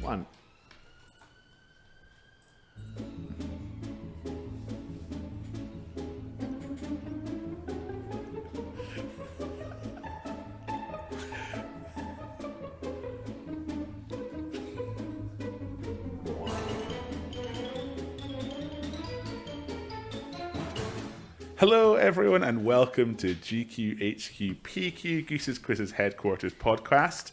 One. Hello, everyone, and welcome to GQHQ PQ Goose's Quizzes Headquarters podcast.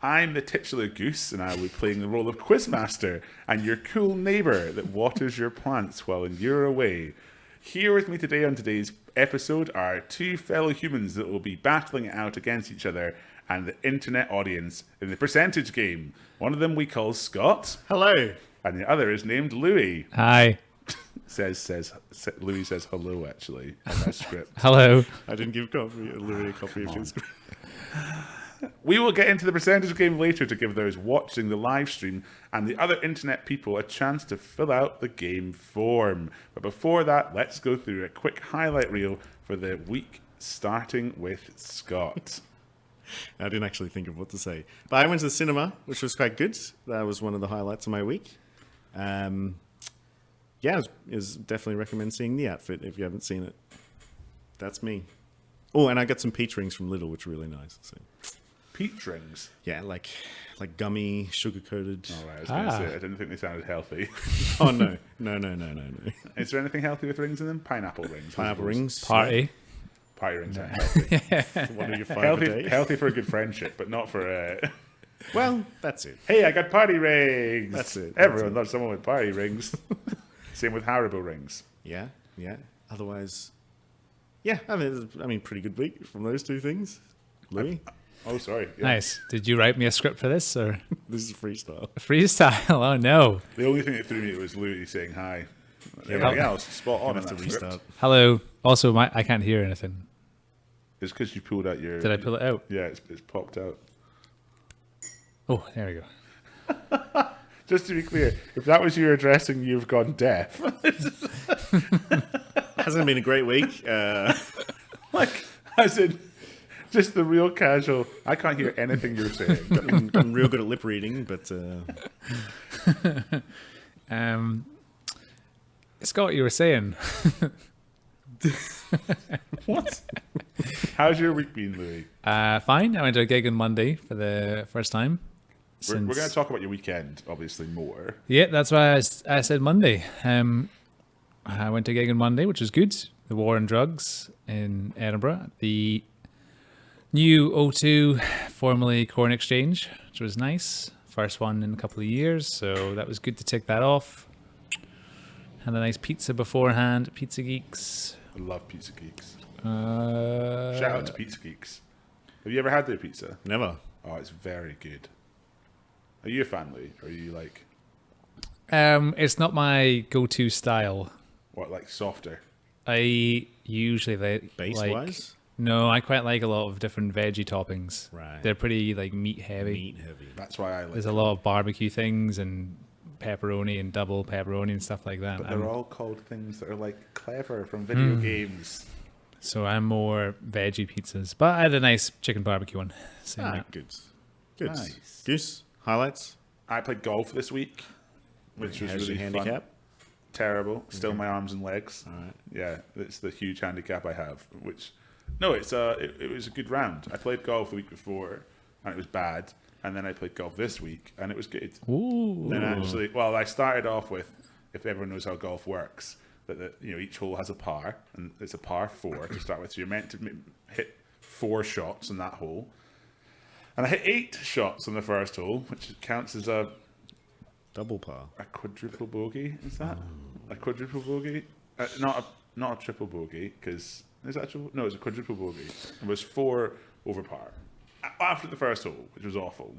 I'm the titular Goose, and I will be playing the role of Quizmaster and your cool neighbour that waters your plants while you're away. Here with me today on today's episode are two fellow humans that will be battling it out against each other and the internet audience in the percentage game. One of them we call Scott. Hello. And the other is named Louis. Hi. Louis says hello, actually, on our script. Hello. I didn't give Louis a copy of his script. We will get into the percentage game later to give those watching the live stream and the other internet people a chance to fill out the game form. But before that, let's go through a quick highlight reel for the week, starting with Scott. I didn't actually think of what to say. But I went to the cinema, which was quite good. That was one of the highlights of my week. Yeah, it was definitely recommend seeing The Outfit if you haven't seen it. That's me. Oh, and I got some peach rings from Lidl, which are really nice. So. Peach rings? Yeah, like gummy, sugar-coated. Oh, right, I was going to say, I didn't think they sounded healthy. Oh, no. No. Is there anything healthy with rings in them? Pineapple rings. Pineapple rings. Party. Party rings aren't healthy. One of your 5 a day. Healthy for a good friendship, but not for... Well, that's it. Hey, I got party rings! That's it. Everyone loves someone with party rings. Same with Haribo rings. Yeah. Otherwise, yeah, I mean, pretty good week from those two things. Louis? Oh, sorry. Yeah. Nice. Did you write me a script for this or This is freestyle. freestyle? Oh no. The only thing that threw me was Louis saying hi. Yeah, Everything well, else, spot on in Have that to script. restart. Hello. Also, I can't hear anything. It's because you pulled out your... Did I pull it out? Yeah, it's popped out. Oh, there we go. Just to be clear, if that was you addressing you've gone deaf, Hasn't been a great week. like, as in, just the real casual, I can't hear anything you're saying. I'm real good at lip reading, but Scott, you were saying. What? How's your week been, Louis? Fine. I went to a gig on Monday for the first time. We're going to talk about your weekend, obviously, more. Yeah, that's why I said Monday. I went to a gig on Monday, which was good. The War on Drugs in Edinburgh. The new O2, formerly Corn Exchange, which was nice. First one in a couple of years, so that was good to tick that off. Had a nice pizza beforehand, Pizza Geeks. I love Pizza Geeks. Shout Shout out to Pizza Geeks. Have you ever had their pizza? never. Oh, it's very good. Are you a fan, Louis? Or are you like, It's not my go-to style. what, like softer? I usually Base-wise? No, I quite like a lot of different veggie toppings. Right. They're pretty like meat heavy. Meat heavy. That's why I like There's a lot of barbecue things and pepperoni and double pepperoni and stuff like that. But they're all called things that are like clever from video games. So I'm more veggie pizzas. But I had a nice chicken barbecue one. Same week. Good. Nice. Goose, highlights? I played golf this week, which was How's really your handicap? fun. Terrible. Still my arms and legs. All right. Yeah, it's the huge handicap I have. Which, no, it was a good round. I played golf the week before, and it was bad. And then I played golf this week, and it was good. Ooh. Then actually, well, I started off with, if everyone knows how golf works, that each hole has a par, and it's a par 4 to start with. So you're meant to hit 4 shots on that hole. And I hit 8 shots on the first hole, which counts as a Double par. quadruple bogey. Is that a quadruple bogey? Not a triple bogey, because is that a triple? No, it's a quadruple bogey. It was 4 over par after the first hole, which was awful.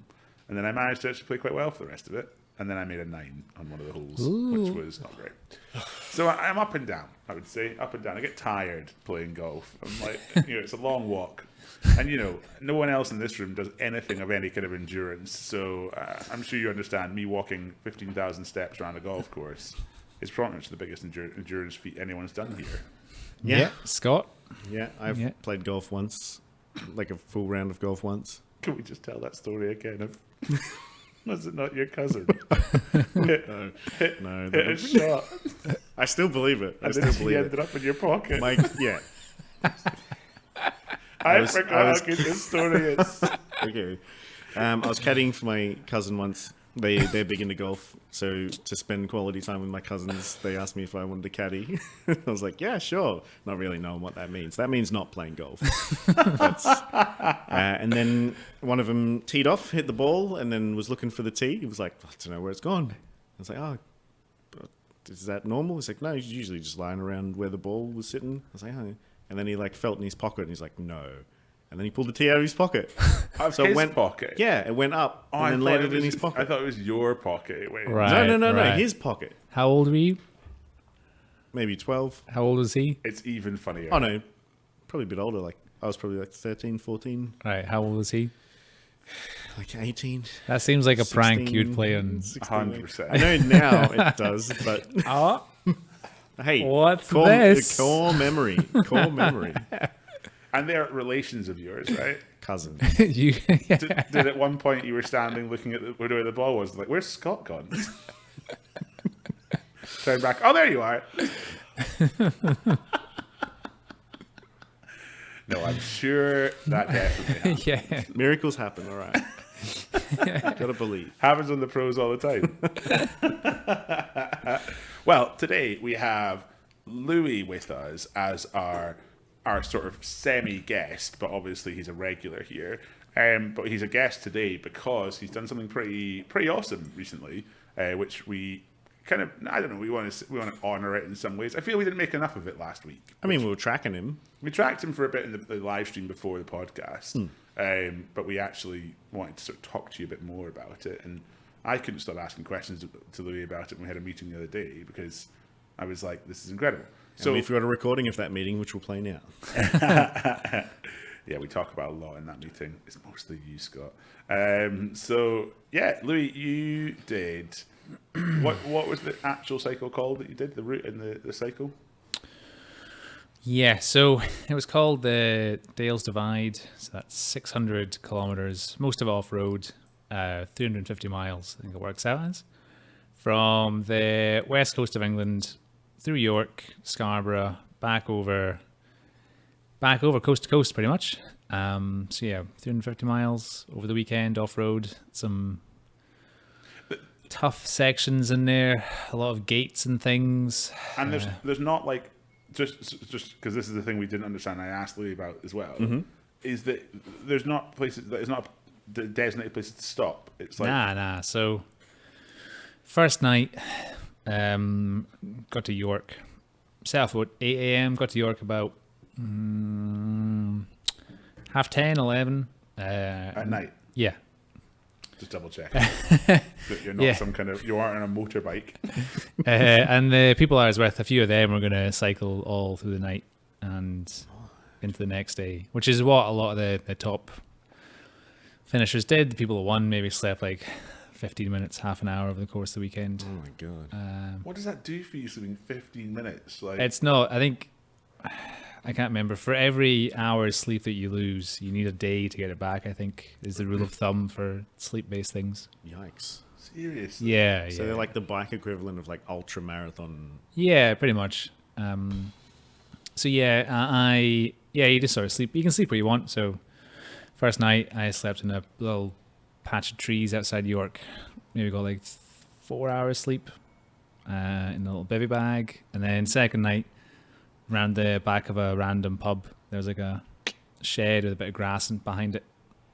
And then I managed to actually play quite well for the rest of it. And then I made a 9 on one of the holes, which was not great. So I'm up and down, I would say. Up and down. I get tired playing golf. I'm like, it's a long walk. And, no one else in this room does anything of any kind of endurance. So I'm sure you understand me walking 15,000 steps around a golf course is probably much the biggest endurance feat anyone's done here. Yeah. Scott? Yeah, I've played golf once, like a full round of golf once. Can we just tell that story again? Was it not your cousin? No, no. Hit a shot. I still believe it. I And still then she believe ended it. up in your pocket. Mike, yeah. I was- forgot I was- how good this story is. Okay. I was caddying for my cousin once. They're big into golf, so to spend quality time with my cousins, they asked me if I wanted to caddy. I was like, yeah, sure. Not really knowing what that means. That means not playing golf. And then one of them teed off, hit the ball, and then was looking for the tee. He was like, I don't know where it's gone. I was like, oh, is that normal? He's like, no, he's usually just lying around where the ball was sitting. I was like, oh. And then he like felt in his pocket, and he's like, no. And then he pulled the tee out of his pocket. Of So his it went pocket? Yeah, it went up Oh, and I then thought landed it in was- his pocket. I thought it was your pocket. Wait. Right. No, right. his pocket. How old were you? Maybe 12. How old was he? It's even funnier. Oh no, probably a bit older. Like I was probably like 13, 14, Right. How old was he? like 18. That seems like a prank 16, you'd play on. 16. 100%. I know now it does, but Oh, hey, what's core, this? Core memory. Core memory. And they're relations of yours, right? Cousin. you. Did at one point you were standing looking at where the ball was, like, where's Scott gone? Turn back. Oh, there you are. No, I'm sure that definitely happens. Yeah. Miracles happen, all right. Gotta believe. Happens on the pros all the time. Well, today we have Louis with us as our sort of semi-guest, but obviously he's a regular here. But he's a guest today because he's done something pretty awesome recently, which we kind of, I don't know, we want to honour it in some ways. I feel we didn't make enough of it last week. I mean, we were tracking him. We tracked him for a bit in the live stream before the podcast, but we actually wanted to sort of talk to you a bit more about it. And I couldn't stop asking questions to Louis about it when we had a meeting the other day because I was like, this is incredible. So we've got a recording of that meeting, which we'll play now. Yeah, we talk about a lot in that meeting. It's mostly you, Scott. So yeah, Louis, you did what was the actual cycle called that you did? The route and the cycle? Yeah, so it was called the Dales Divide. So that's 600 kilometers, most of off-road, 350 miles, I think it works out as, from the west coast of England through York, Scarborough, back over coast to coast, pretty much. So yeah, 350 miles over the weekend because some tough sections in there, a lot of gates and things. And there's not like just because this is the thing we didn't understand. I asked Louis about as well. Is that there's not places that it's not designated places to stop. It's like Nah. So first night, got to York, set off at 8 a.m. Got to York about 10:30, 11. at night. Yeah. Just double check that you're not Yeah. you aren't on a motorbike. And the people I was with, a few of them were going to cycle all through the night and into the next day, which is what a lot of the top finishers did. The people that won maybe slept like 15 minutes, half an hour over the course of the weekend. Oh my god. What does that do for you? Sleeping 15 minutes? Like It's not, I think, I can't remember. For every hour's sleep that you lose, you need a day to get it back, I think, is the rule of thumb for sleep-based things. Yikes. seriously. Yeah, So yeah. they're like the bike equivalent of like ultra marathon. Yeah, pretty much. So yeah, you just sort of sleep. You can sleep where you want. So first night I slept in a little patch of trees outside York. Maybe got like 4 hours sleep in a little bivy bag. And then second night, around the back of a random pub, there was like a shed with a bit of grass behind it,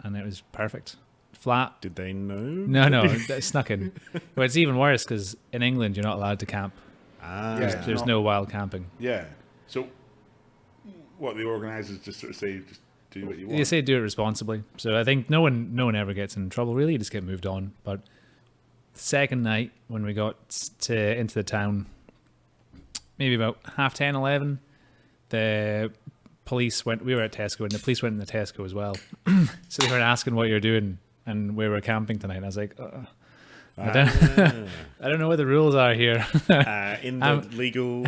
and it was perfect. Flat. Did they know? No, that snuck in. But it's even worse because in England you're not allowed to camp. Ah, Yeah. There's no wild camping. Yeah. So, what the organisers just sort of say, just do what you want. They say do it responsibly. So I think no one ever gets in trouble. Really, you just get moved on. But second night when we got into the town, maybe about 10:30, 11, the police went. We were at Tesco, and the police went in the Tesco as well. So they were asking what you're doing and where we're camping tonight. And I was like, I don't know what the rules are here. In the legal,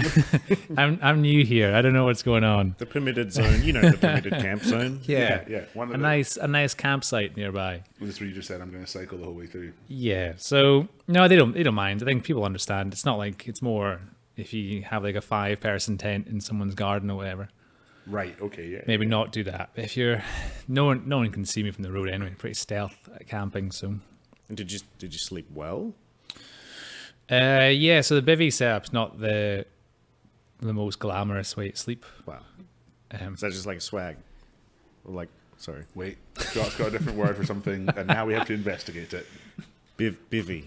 I'm new here. I don't know what's going on. the permitted zone. You know, the permitted camp zone. Yeah. One of A nice campsite nearby. This is where you just said I'm going to cycle the whole way through. Yeah. So no, they don't mind. I think people understand. It's not like it's more if you have like a 5-person tent in someone's garden or whatever. Right. Okay. Yeah. Maybe not do that. If you're no one can see me from the road anyway. Pretty stealth at camping. So. And did you sleep well? Yeah. So the bivvy setup's not the most glamorous way to sleep. Wow. Is that just like a swag? Or like, sorry, Wait. Scott's got a different word for something, and now we have to investigate it. bivvy.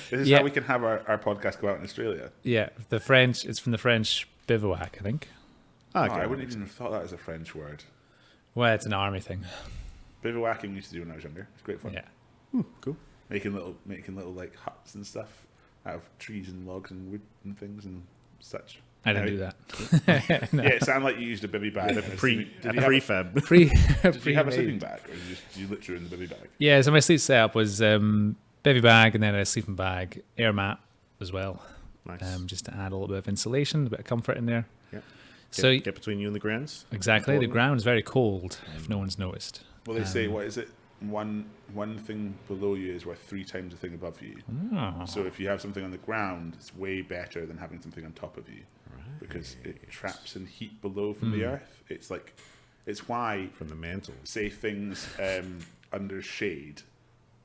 This is Yeah. how we can have our podcast go out in Australia. Yeah. The French. It's from the French bivouac, I think. Oh, Oh, okay. I wouldn't even have thought that was a French word. Well, it's an army thing. Bivouacking we used to do when I was younger. It's great fun. Yeah. Cool. Making little like huts and stuff out of trees and logs and wood and things and such. I didn't do that. Yeah, it sounded like you used a bivvy bag. Did you have a- Prefab. Did you have a sleeping Pre-made. bag, or you literally in the bivvy bag? Yeah, so my sleep setup was bivvy bag and then a sleeping bag, air mat as well. Nice. Just to add a little bit of insulation, a bit of comfort in there. Yep. So Get between you and the grounds. exactly, the Important. ground is very cold if no one's noticed. Well, they say, what is it? One thing below you is worth 3 times the thing above you. Oh. So if you have something on the ground, it's way better than having something on top of you, because it traps in heat below from the earth. It's why From the mantle. say things under shade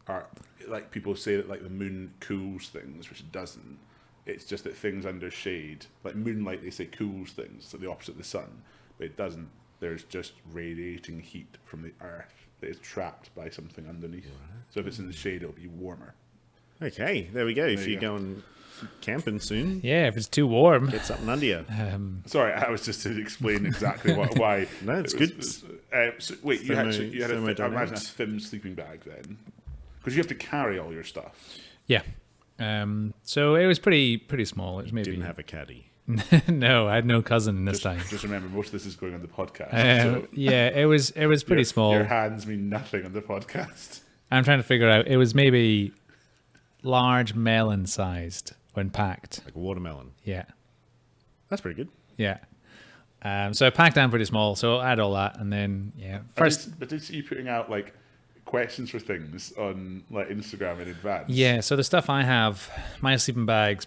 are like people say that like the moon cools things, which it doesn't. It's just that things under shade, like moonlight, they say cools things, so the opposite of the sun, but it doesn't. There's just radiating heat from the earth that is trapped by something underneath. So if it's in the shade, it'll be warmer. Okay, there we go. If There you you're go. going camping soon, Yeah, if it's too warm. get something under you. Sorry, I was just to explain exactly why. No, it's it good. was- so wait, you had a I imagine a Thermodynamics. thin sleeping bag then, because you have to carry all your stuff. Yeah. So it was pretty small. It was maybe Didn't have a caddy. no, I had no cousin this time. Just remember, most of this is going on the podcast. So Yeah, it was pretty small. Your hands mean nothing on the podcast. I'm trying to figure out. It was maybe large melon sized when packed. Like a watermelon. Yeah, That's pretty good. yeah. So I packed down pretty small. So I had all that, and then first. But did see you putting out like questions for things on like Instagram in advance? Yeah, so the stuff I have, my sleeping bag's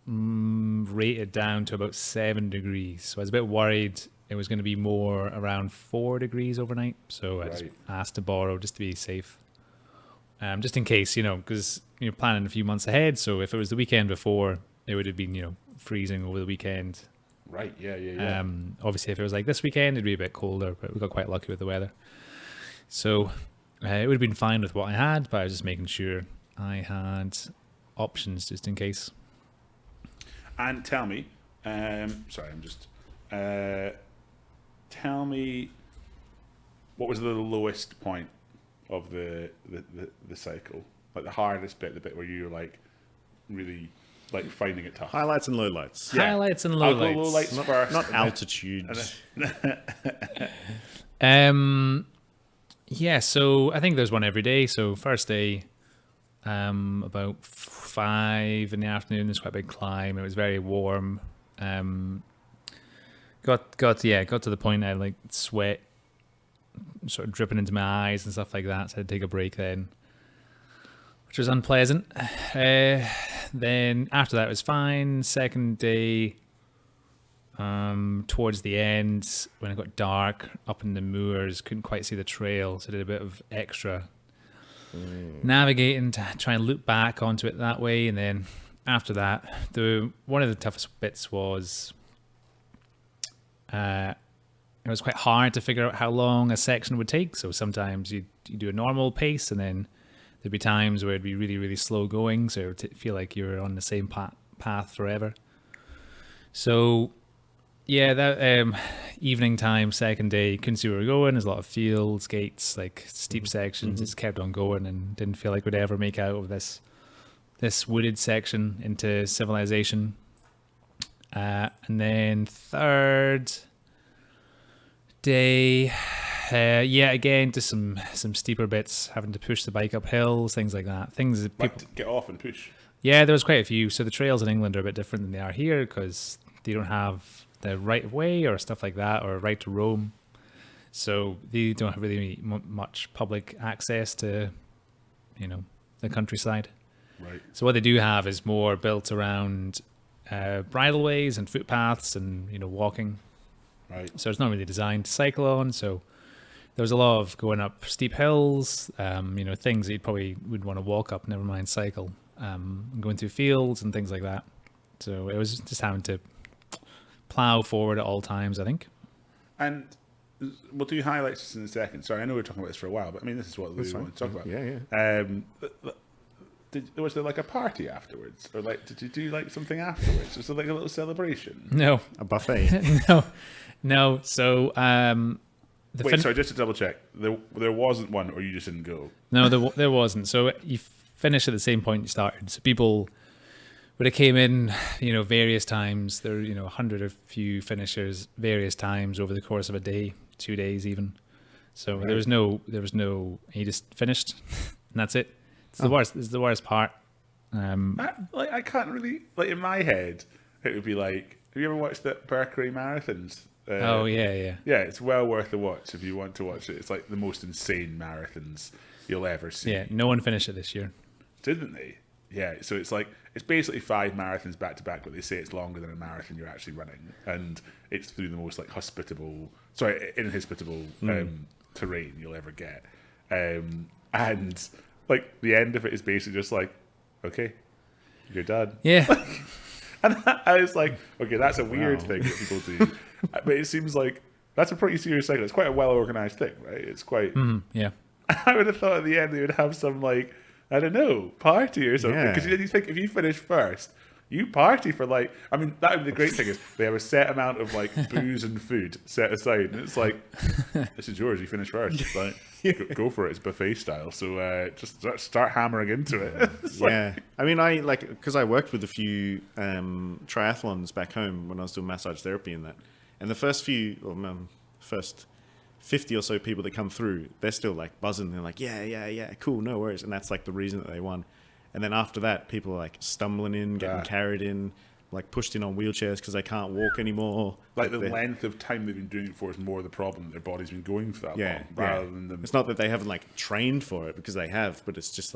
rated down to about 7 degrees. So I was a bit worried it was going to be more around 4 degrees overnight. So I just Right. asked to borrow just to be safe. Just in case, because you're planning a few months ahead. So if it was the weekend before, it would have been, freezing over the weekend. Right. Yeah. Obviously, if it was like this weekend, it'd be a bit colder, but we got quite lucky with the weather. So it would have been fine with what I had, but I was just making sure I had options just in case. And tell me, tell me, what was the lowest point of the cycle? Like the hardest bit, the bit where you were like really like finding it tough. Highlights and lowlights. Yeah. Highlights and I'll go lowlights. lowlights first. Not and then- altitude. Yeah, so I think there's one every day. So first day, about 5 in the afternoon, there's quite a big climb. It was very warm. Got to the point I had like sweat sort of dripping into my eyes and stuff like that. So I had to take a break then, which was unpleasant. Then after that it was fine. Second day, towards the end when it got dark up in the moors, couldn't quite see the trail, so I did a bit of extra navigating to try and loop back onto it that way. And then after that, one of the toughest bits was it was quite hard to figure out how long a section would take. So sometimes you do a normal pace, and then there'd be times where it'd be really, really slow going, so it would feel like you were on the same path forever. So yeah, that evening time, second day, couldn't see where we were going. There's a lot of fields, gates, like steep sections. Just kept on going and didn't feel like we'd ever make out of this wooded section into civilization. And then third day, Yeah, again, just some steeper bits, having to push the bike up hills, things like that. Things that people, Like, get off and push. yeah, there was quite a few. So the trails in England are a bit different than they are here because they don't have the right of way or stuff like that, or right to roam. So they don't have really much public access to, the countryside. Right. So what they do have is more built around bridleways and footpaths and walking. Right. So it's not really designed to cycle on. So there was a lot of going up steep hills, things that you probably would want to walk up, never mind cycle, going through fields and things like that. So it was just having to plow forward at all times, I think. And we'll do highlights just in a second. Sorry, I know we're talking about this for a while, but I mean, this is what we want to talk about. Yeah. Was there like a party afterwards, or like did you do like something afterwards? Was there like a little celebration? No, A buffet. no. So Sorry, just to double check, there wasn't one, or you just didn't go? No, there wasn't. So you finish at the same point you started. So people would have came in, various times. There, 100 or few finishers, various times over the course of a day, 2 days even. So Right. there was no. He just finished, and that's it. It's the worst. It's the worst part. I can't really in my head. It would be like, have you ever watched the Berkeley marathons? Oh yeah. Yeah, it's well worth a watch if you want to watch it. It's like the most insane marathons you'll ever see. Yeah, no one finished it this year. Didn't they? Yeah, so it's basically 5 marathons back to back, but they say it's longer than a marathon you're actually running, and it's through the most inhospitable terrain you'll ever get, and the end of it is basically just like, okay, you're done. Yeah. And I was like, okay, that's a weird thing that people do, but it seems like that's a pretty serious cycle. It's quite a well organized thing, right? It's quite. Yeah. I would have thought at the end they would have some I don't know, party or something. Because you think if you finish first, you party for that would be the great thing is they have a set amount of booze and food set aside, and it's like, this is yours. You finish first. Go for it. It's buffet style. So just start hammering into it. Yeah. I mean, because I worked with a few triathlons back home when I was doing massage therapy and that. And the first first 50 or so people that come through, they're still buzzing. They're like, yeah, cool, no worries. And that's the reason that they won. And then after that, people are stumbling in, getting carried in, pushed in on wheelchairs because they can't walk anymore. The length of time they've been doing it for is more the problem. Their body's been going for that long, rather than them. It's not that they haven't trained for it, because they have, but it's just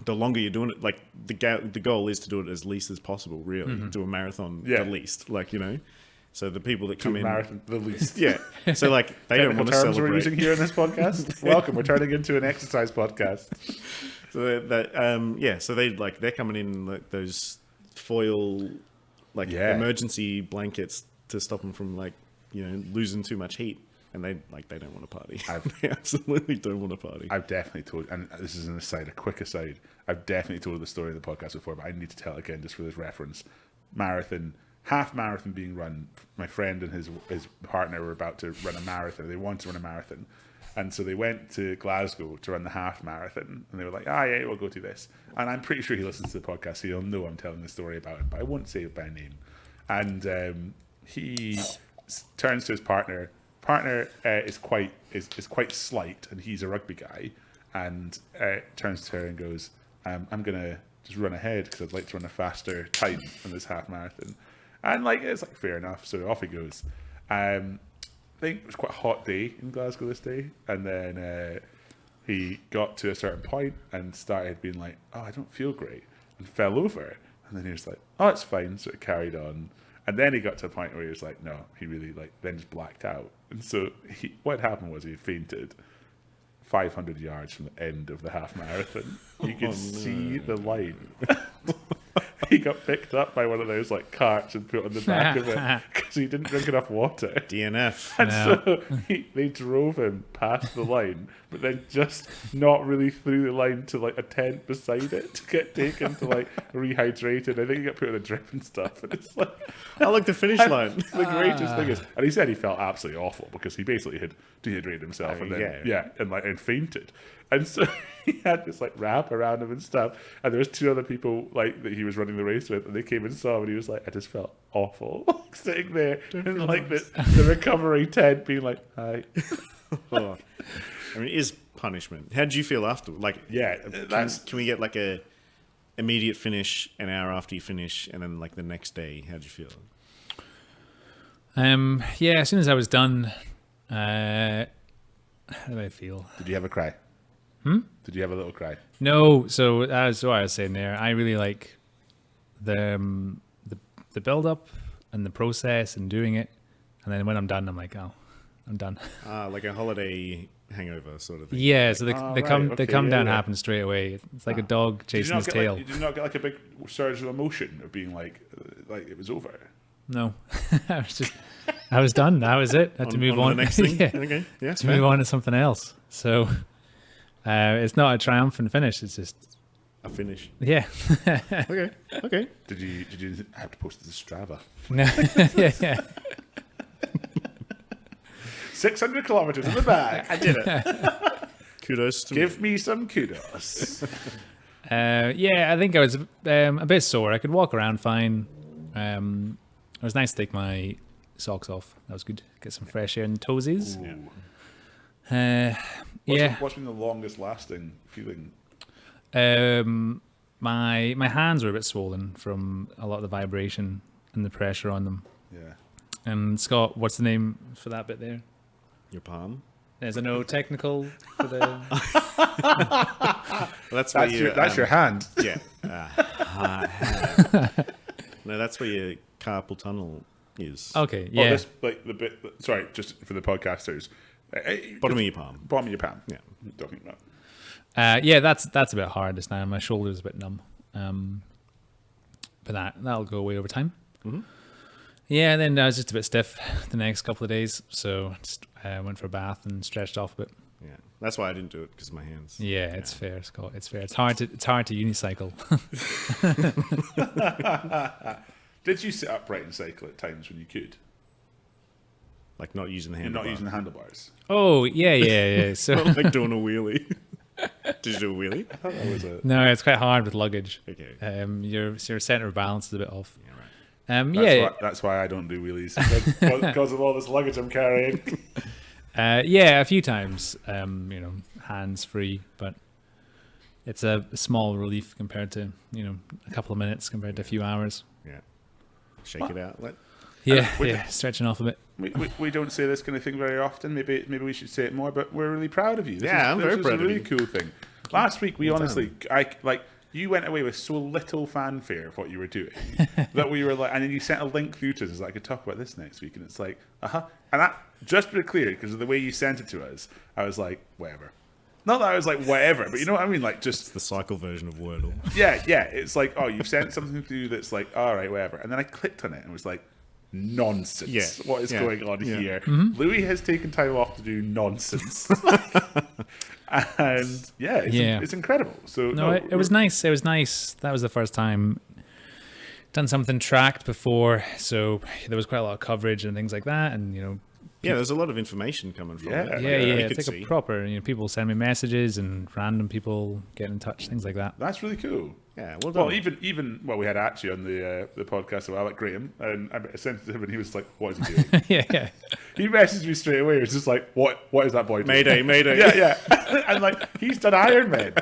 the longer you're doing it, the goal is to do it as least as possible. Really, do a marathon the least, So the people that come in, marathon the least, yeah. So they don't want to terms celebrate. we're using here in this podcast. Welcome, we're turning into an exercise podcast. So so they're coming in those foil emergency blankets to stop them from losing too much heat, and they don't want to party. They absolutely don't want to party. I've definitely told, and this is a quick aside. I've definitely told the story in the podcast before, but I need to tell it again just for this reference. Half marathon being run. My friend and his partner were about to run a marathon. They wanted to run a marathon, and so they went to Glasgow to run the half marathon. And they were like, yeah, we'll go do this. And I'm pretty sure he listens to the podcast, so he'll know I'm telling the story about him, but I won't say it by name. And he turns to his partner. Partner is quite slight, and he's a rugby guy. And turns to her and goes, "I'm gonna just run ahead because I'd like to run a faster time in this half marathon." And it's fair enough. So off he goes. I think it was quite a hot day in Glasgow this day, and then he got to a certain point and started being like, "Oh, I don't feel great," and fell over. And then he was like, "Oh, it's fine." So it carried on. And then he got to a point where he was like, no, he really then just blacked out. And so what happened was he fainted 500 yards from the end of the half marathon. You could see the line. He got picked up by one of those carts and put on the back of it because he didn't drink enough water. DNF. And so they drove him past the line, but then just not really through the line to a tent beside it to get taken to rehydrated. I think he got put on a drip and stuff. And it's the finish line. The greatest thing is, and he said he felt absolutely awful because he basically had dehydrated himself and fainted. And so he had this wrap around him and stuff. And there was 2 other people that he was running the race with, and they came and saw him, and he was like, I just felt awful, sitting there in the recovery tent, being like, hi. Oh. I mean, it is punishment. How did you feel after? Like, Yeah, can we get like a immediate finish an hour after you finish, and then like the next day? How did you feel? Yeah, as soon as I was done, how did I feel? Did you have a cry? Did you have a little cry? No, so that's what I was saying there. I really like the build up and the process and doing it, and then when I'm done, I'm like, oh, I'm done. Like a holiday hangover sort of thing. Yeah, so the right, come okay, the come down yeah. happens straight away. It's like a dog chasing his tail. Did you not get like a big surge of emotion of being like it was over? No, I was done. That was it. I had to move on. To the next thing. Yeah. Okay. Yeah. To move on to something else. So it's not a triumphant finish. It's just A finish. yeah. Okay. Okay. Did you have to post it to Strava? No, yeah. 600 kilometers in the bag. I did it. Kudos to Give me some kudos. Yeah, I think I was a bit sore. I could walk around fine. It was nice to take my socks off. That was good. Get some fresh air in the toesies. Yeah. What's been the longest lasting feeling? My hands were a bit swollen from a lot of the vibration and the pressure on them. Yeah. And Scott, what's the name for that bit there? your palm. There's a no technical for the. Well, that's Your hand. Yeah. No, that's where your carpal tunnel is. Okay, Oh, yeah. this, like the bit. Sorry, just for the podcasters. Bottom of your palm. Bottom of your palm. Yeah. I'm talking about. Yeah, that's a bit hard just now. My shoulder's a bit numb. But that'll go away over time. Mm-hmm. Yeah, and then I was just a bit stiff the next couple of days, so just went for a bath and stretched off a bit. Yeah, that's why I didn't do it, because of my hands. Yeah, it's fair, Scott. It's fair. It's hard to unicycle. Did you sit upright and cycle at times when you could? Like not using the You're handlebar. not using the handlebars. Oh yeah. So Like doing a wheelie. Did you do a wheelie? I thought that was a. no, it's quite hard with luggage. Okay. Your center of balance is a bit off. Yeah, right. That's why I don't do wheelies because of all this luggage I'm carrying. Yeah, a few times. Hands free, but it's a small relief compared to a couple of minutes compared to a few hours. Yeah. Shake it out. Yeah, stretching off a bit. We don't say this kind of thing very often. Maybe we should say it more. But we're really proud of you. I'm very proud This is of a really you. cool thing. Last week we Well honestly, you went away with so little fanfare of what you were doing that we were like, and then you sent a link through to us. I could talk about this next week, and it's like, and that just to be clear, because of the way you sent it to us, I was like, whatever. Not that I was like whatever, but you know what I mean, like just It's the cycle version of Wordle. yeah. It's like, oh, you've sent something through that's like, all right, whatever, and then I clicked on it and was like, nonsense. Yeah. What is Yeah. going on Yeah. here? Louis has taken time off to do nonsense. And it's incredible. So No, it was nice. It was nice. That was the first time done something tracked before, so there was quite a lot of coverage and things like that, and Yeah, there's a lot of information coming from it. yeah. You It's could like see. a proper. People send me messages and random people get in touch, things like that. That's really cool. Yeah, well done. Well, even we had Archie on the podcast a while, like Graham, and I sent it to him, and he was like, "What is he doing?" yeah. He messaged me straight away. It was just like, "What is that boy doing?" Mayday. Yeah. And like, he's done Iron Man.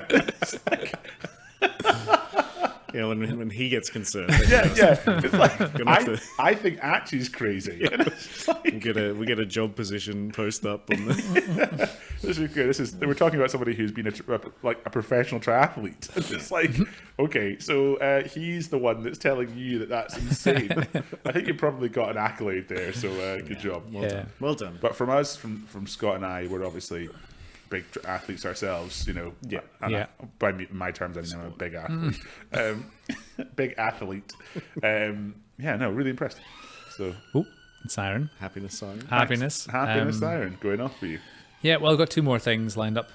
Yeah, when he gets concerned. Yeah. It's like Gonna have I think Archie's crazy. And it's like, we get a job position post up on the. this is good. We're talking about somebody who's been a professional triathlete. It's like, okay, so he's the one that's telling you that's insane. I think you probably got an accolade there. So good job. Well done. But from us, from Scott and I, we're obviously big athletes ourselves, Yeah. And Yeah. by my terms, I mean I'm a big athlete. Big athlete. Really impressed. So Oh, it's Siren. Happiness sign. Happiness. happiness siren going off for you. Yeah, well, I've got two more things lined up.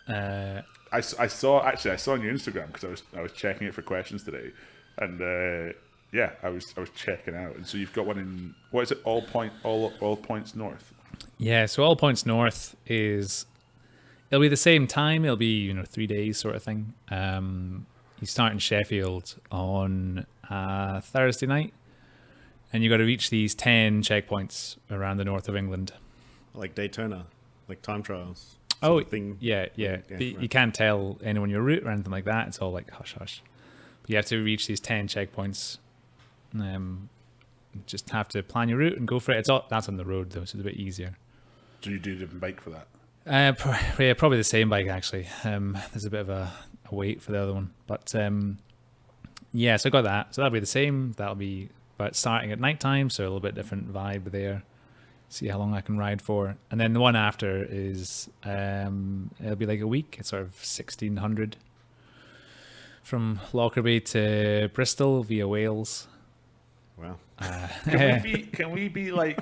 I saw on your Instagram because I was checking it for questions today, and I was checking out, and so you've got one in what is it? All Points North. Yeah, so All Points North it'll be the same time. It'll be 3 days sort of thing. You start in Sheffield on Thursday night, and you got to reach these 10 checkpoints around the north of England. Like Daytona. like time trials. Oh, sort of thing. yeah. Yeah, But right. you can't tell anyone your route or anything like that. It's all like hush hush. But you have to reach these 10 checkpoints. Just have to plan your route and go for it. That's on the road though, so it's a bit easier. Do you do a different bike for that? Yeah, probably the same bike actually. There's a bit of a wait for the other one, but yeah. So I got that. So that'll be the same. That'll be but starting at night time, so a little bit different vibe there. See how long I can ride for, and then the one after is it'll be like a week. It's sort of 1600 from Lockerbie to Bristol via Wales. Wow. Can we be like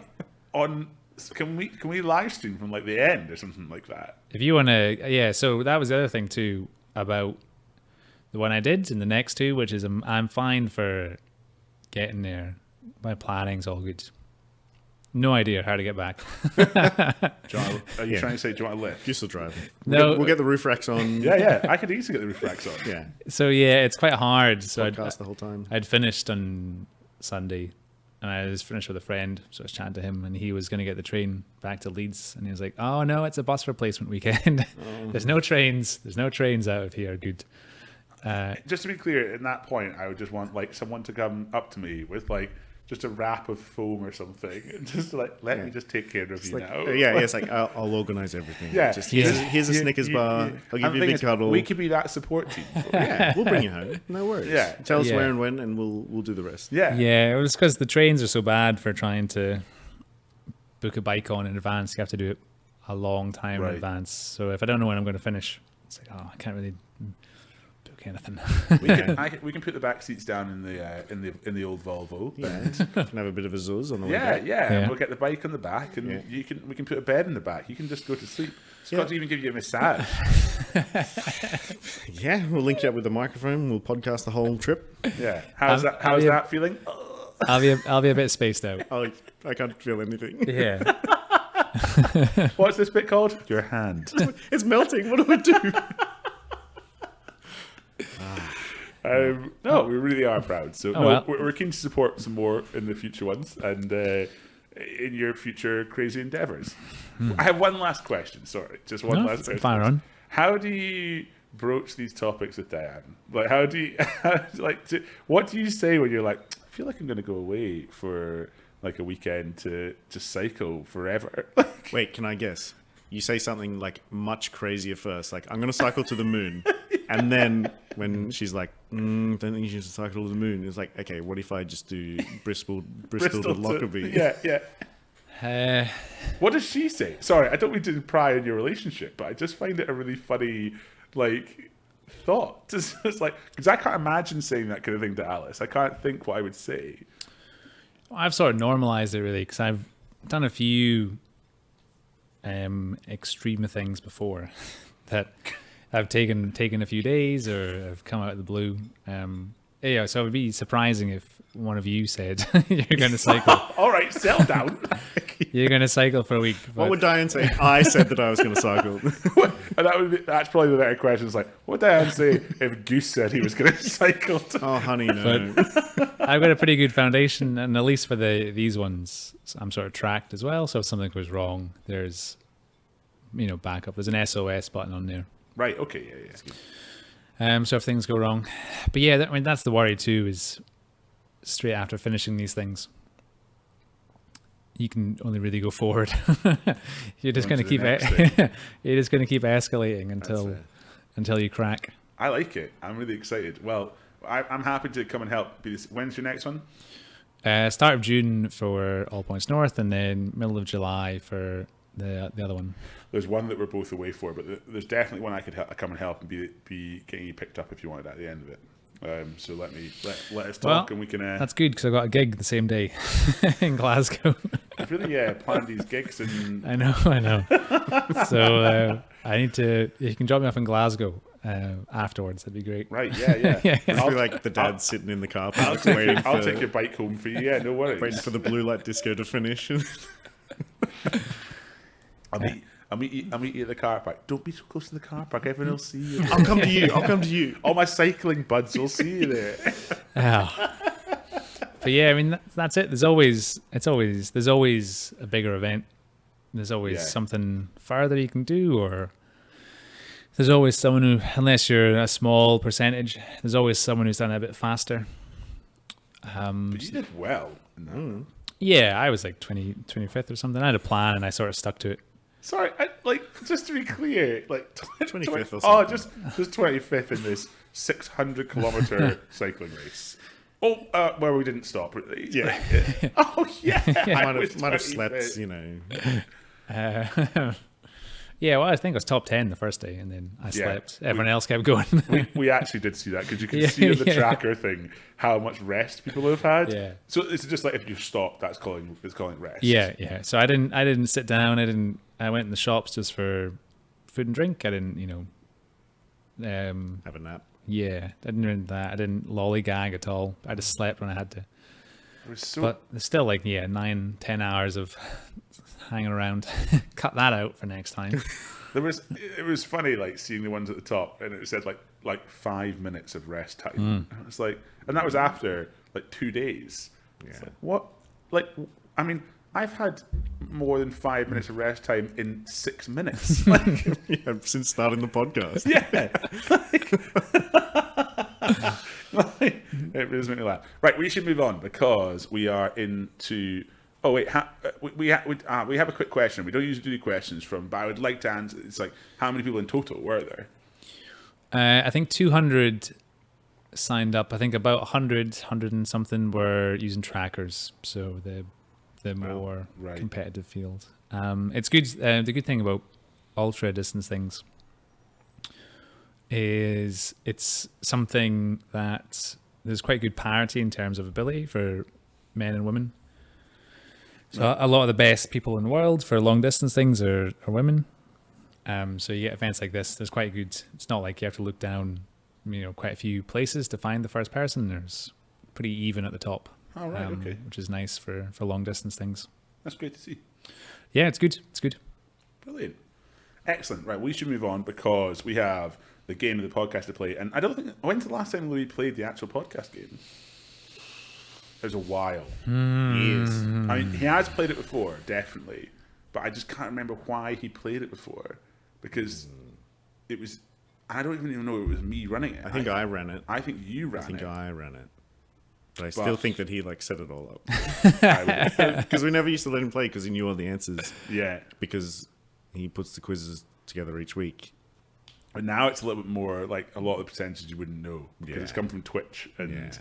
on? Can we live stream from like the end or something like that? If you want to, yeah. So that was the other thing too about the one I did and the next two, which is I'm fine for getting there. My planning's all good. No idea how to get back. John, are you Yeah. trying to say do you want to lift? You still drive. No. We'll get the roof racks on. Yeah. I could easily get the roof racks on. Yeah. So yeah, it's quite hard. So Podcast the whole time. I'd finished on Sunday, and I was finished with a friend, so I was chatting to him, and he was going to get the train back to Leeds, and he was like, "Oh no, it's a bus replacement weekend. There's no trains. There's no trains out of here. Good." Just to be clear, in that point, I would just want like someone to come up to me with like just a wrap of foam or something, and just like let me just take care of you Like, now. it's like I'll organize everything. Yeah. Just Yeah. here's a Snickers bar. I'll give And the you a thing big is, cuddle. we could be that support team. Yeah, we'll bring you home. No worries. Yeah. Tell us Yeah. where and when, and we'll do the rest. Yeah. Yeah, it was because the trains are so bad for trying to book a bike on in advance. You have to do it a long time Right. in advance. So if I don't know when I'm going to finish, it's like, I can't really book anything. We can put the back seats down in the old Volvo. Yeah, you can have a bit of a zuzz on the way Yeah, back. yeah. Yeah. We'll get the bike on the back, and Yeah. we can put a bed in the back. You can just go to sleep. It's Yeah. got to even give you a massage. Yeah, we'll link you up with the microphone. We'll podcast the whole trip. Yeah. How's Have you- that feeling? I'll be a bit spaced out. I can't feel anything. Yeah. What's this bit called? Your hand. It's melting. What do I do? No, we really are proud. So Oh, well. we're keen to support some more in the future ones and in your future crazy endeavors. I have one last question. Sorry, just one last question. Fire on. How do you broach these topics with Diane? Like, how do you what do you say when you're like, I feel like I'm going to go away for like a weekend to just cycle forever? Wait, can I guess? You say something like much crazier first, like I'm going to cycle to the moon, and then when she's like, don't think you should cycle to the moon, it's like, okay, what if I just do Bristol to Lockerbie? Yeah. What does she say? Sorry, I don't mean to pry on your relationship, but I just find it a really funny, like, thought. It's like, because I can't imagine saying that kind of thing to Alice. I can't think what I would say. I've sort of normalized it really because I've done a few extreme things before that I've taken a few days or have come out of the blue. Yeah, so it would be surprising if one of you said you're going to cycle. All right, settle down. You're going to cycle for a week. What but- would Diane say? I said that I was going to cycle. And that's probably the better question. It's like, what would Diane say if Goose said he was going to cycle? Oh, honey, no. I've got a pretty good foundation, and at least for these ones, I'm sort of tracked as well. So if something goes wrong, there's backup. There's an SOS button on there. Right. Okay. Yeah. So if things go wrong, but yeah, that's the worry too. Is straight after finishing these things, you can only really go forward. You're just going to to the keep next thing. you're just going to keep escalating That's it. until you crack. I like it. I'm really excited. Well, I'm happy to come and help. When's your next one? Start of June for All Points North, and then middle of July for the other one. There's one that we're both away for, but there's definitely one I could come and help and be getting you picked up if you wanted at the end of it. So let us talk, Well, and we can. That's good because I got a gig the same day in Glasgow. I've really planned these gigs, and I know. So I need to. You can drop me off in Glasgow afterwards. That'd be great. right, yeah. Yeah. It'll be like the dad sitting in the car I'll park waiting take your bike home for you. Yeah, no worries. waiting for the blue light disco to finish. I'll meet you at the car park. Don't be so close to the car park. Everyone will see you. I'll come to you. All my cycling buds will see you there. Oh. But yeah, I mean that's it. There's always a bigger event there's always Yeah. something further you can do, or there's always someone who, unless you're a small percentage, there's always someone who's done it a bit faster. But you did well in that. Yeah, I was like 25th or something. I had a plan and I sort of stuck to it. Sorry, just to be clear, 25th or Oh, something. just 25th in this 600-kilometer cycling race. Oh, where we didn't stop. Yeah. Oh, yeah. I was might have 25th. slept, you know. Yeah, well, I think I was top 10 the first day, and then I slept. Everyone else kept going. We actually did see that because you can Yeah, see on the yeah. tracker thing how much rest people have had. Yeah. So it's just like if you stop, it's calling rest. Yeah. So I didn't sit down. I went in the shops just for food and drink. I didn't, Have a nap. yeah, I didn't do that. I didn't lollygag at all. I just slept when I had to. It was so. But there's still 9-10 hours of hanging around. Cut that out for next time. It was funny seeing the ones at the top, and it said like 5 minutes of rest time. And it's and that was after 2 days. Yeah. It's what? I mean, I've had more than 5 minutes of rest time in 6 minutes. Yeah, since starting the podcast. Yeah. It does make me laugh. Right, we should move on because we are into. Oh wait, we have a quick question. We don't usually do questions but I would like to answer. It's how many people in total were there? I think 200 signed up. I think about 100 and something were using trackers. So the more right. competitive field. It's good. The good thing about ultra distance things is it's something that there's quite good parity in terms of ability for men and women. So a lot of the best people in the world for long distance things are women. So you get events like this. There's quite good. It's not like you have to look down, quite a few places to find the first person. There's pretty even at the top. Oh, right, okay. Which is nice for long distance things. That's great to see. Yeah, it's good. It's good. Brilliant. Excellent. Right, we should move on because we have the game of the podcast to play. And I don't think... When's the last time Louis played the actual podcast game? It was a while. Years. I mean, he has played it before, definitely. But I just can't remember why he played it before. Because it was... I don't even know it was me running it. I think I ran it. I think you ran I think it. I ran it. But I still think that he set it all up. I would- Because we never used to let him play because he knew all the answers. yeah. Because he puts the quizzes together each week. But now it's a little bit more a lot of the percentage you wouldn't know. Because Yeah. it's come from Twitch. And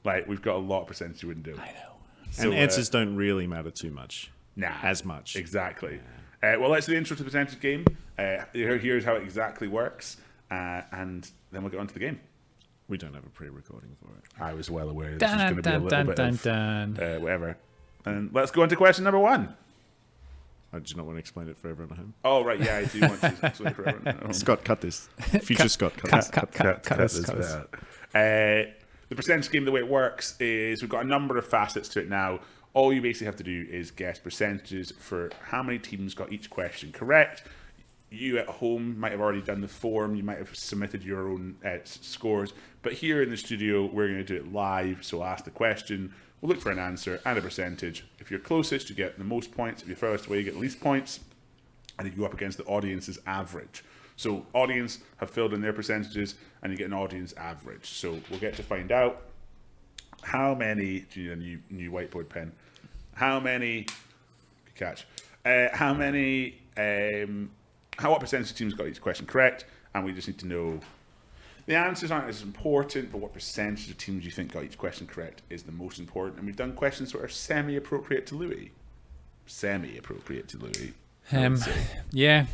Yeah. we've got a lot of percentage you wouldn't know. I know. So, And answers don't really matter too much. Nah. As much. Exactly. Well, let's do the intro to the percentage game. Here's how it exactly works. And then we'll get on to the game. We don't have a pre-recording for it. I was well aware this was going to be a little bit of dun. whatever. And let's go on to question number 1. I do not want to explain it for everyone at home. Oh, right. Yeah, I do want to explain for everyone at home. Scott, cut this. Future Scott, cut this. Cut this this. bit. The percentage game, the way it works is we've got a number of facets to it now. All you basically have to do is guess percentages for how many teams got each question correct. You at home might have already done the form. You might have submitted your own scores. But here in the studio, we're going to do it live. So I'll ask the question. We'll look for an answer and a percentage. If you're closest, you get the most points. If you're furthest away, you get the least points. And you go up against the audience's average. So audience have filled in their percentages, and you get an audience average. So we'll get to find out how many... Do you need a new whiteboard pen? How many... Good catch. How many... what percentage of teams got each question correct, and we just need to know the answers aren't as important, but what percentage of teams you think got each question correct is the most important. And we've done questions that are semi-appropriate to Louis. Semi-appropriate to Louis. I would say. Yeah.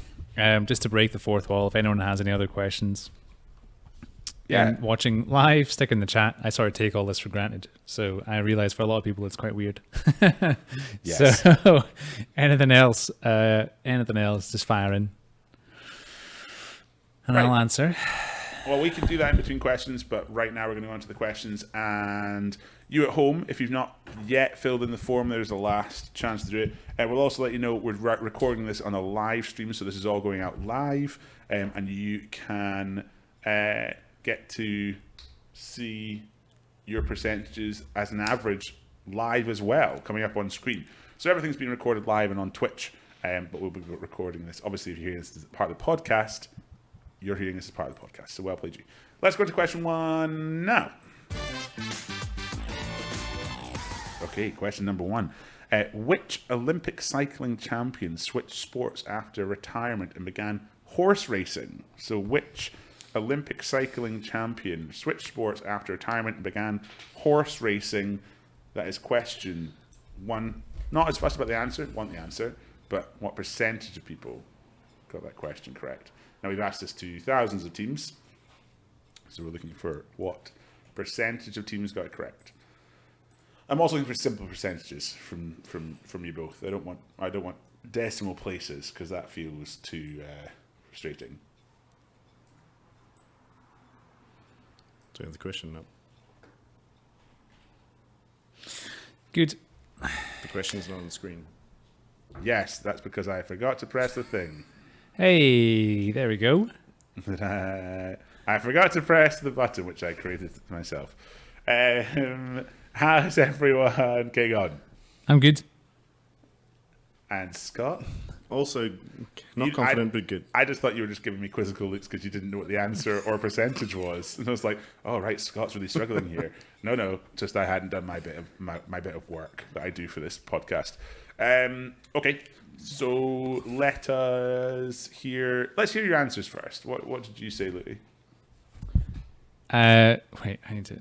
Just to break the fourth wall, if anyone has any other questions, Yeah. watching live, stick in the chat. I sort of take all this for granted, so I realize for a lot of people it's quite weird. Yes. So anything else, just fire in, and Right. I'll answer. Well, we can do that in between questions, but right now we're going to go on to the questions. And you at home, if you've not yet filled in the form, there's the last chance to do it. We'll also let you know we're recording this on a live stream, so this is all going out live, and you can get to see your percentages as an average live as well, coming up on screen. So everything's been recorded live and on Twitch. but we'll be recording this. Obviously, if you're hearing this as part of the podcast, you're hearing this as part of the podcast. So well played, you. Let's go to question 1 now. Okay, question number 1. Which Olympic cycling champion switched sports after retirement and began horse racing? So which Olympic cycling champion switched sports after retirement and began horse racing? That is question 1. Not as fussed about the answer, want the answer, but what percentage of people got that question correct? Now, we've asked this to thousands of teams, so we're looking for what percentage of teams got it correct. I'm also looking for simple percentages from you both. I don't want decimal places because that feels too frustrating. Do you have the question up? Good. The question's not on the screen. Yes, that's because I forgot to press the thing. Hey, there we go. I forgot to press the button, which I created myself. How's everyone getting on? I'm good. And Scott? Also, not confident, but good. I just thought you were just giving me quizzical looks because you didn't know what the answer or percentage was. And I was like, oh, right, Scott's really struggling here. No, just I hadn't done my bit of work that I do for this podcast. Okay, so let's hear your answers first. What did you say, Louis? Wait, I need to.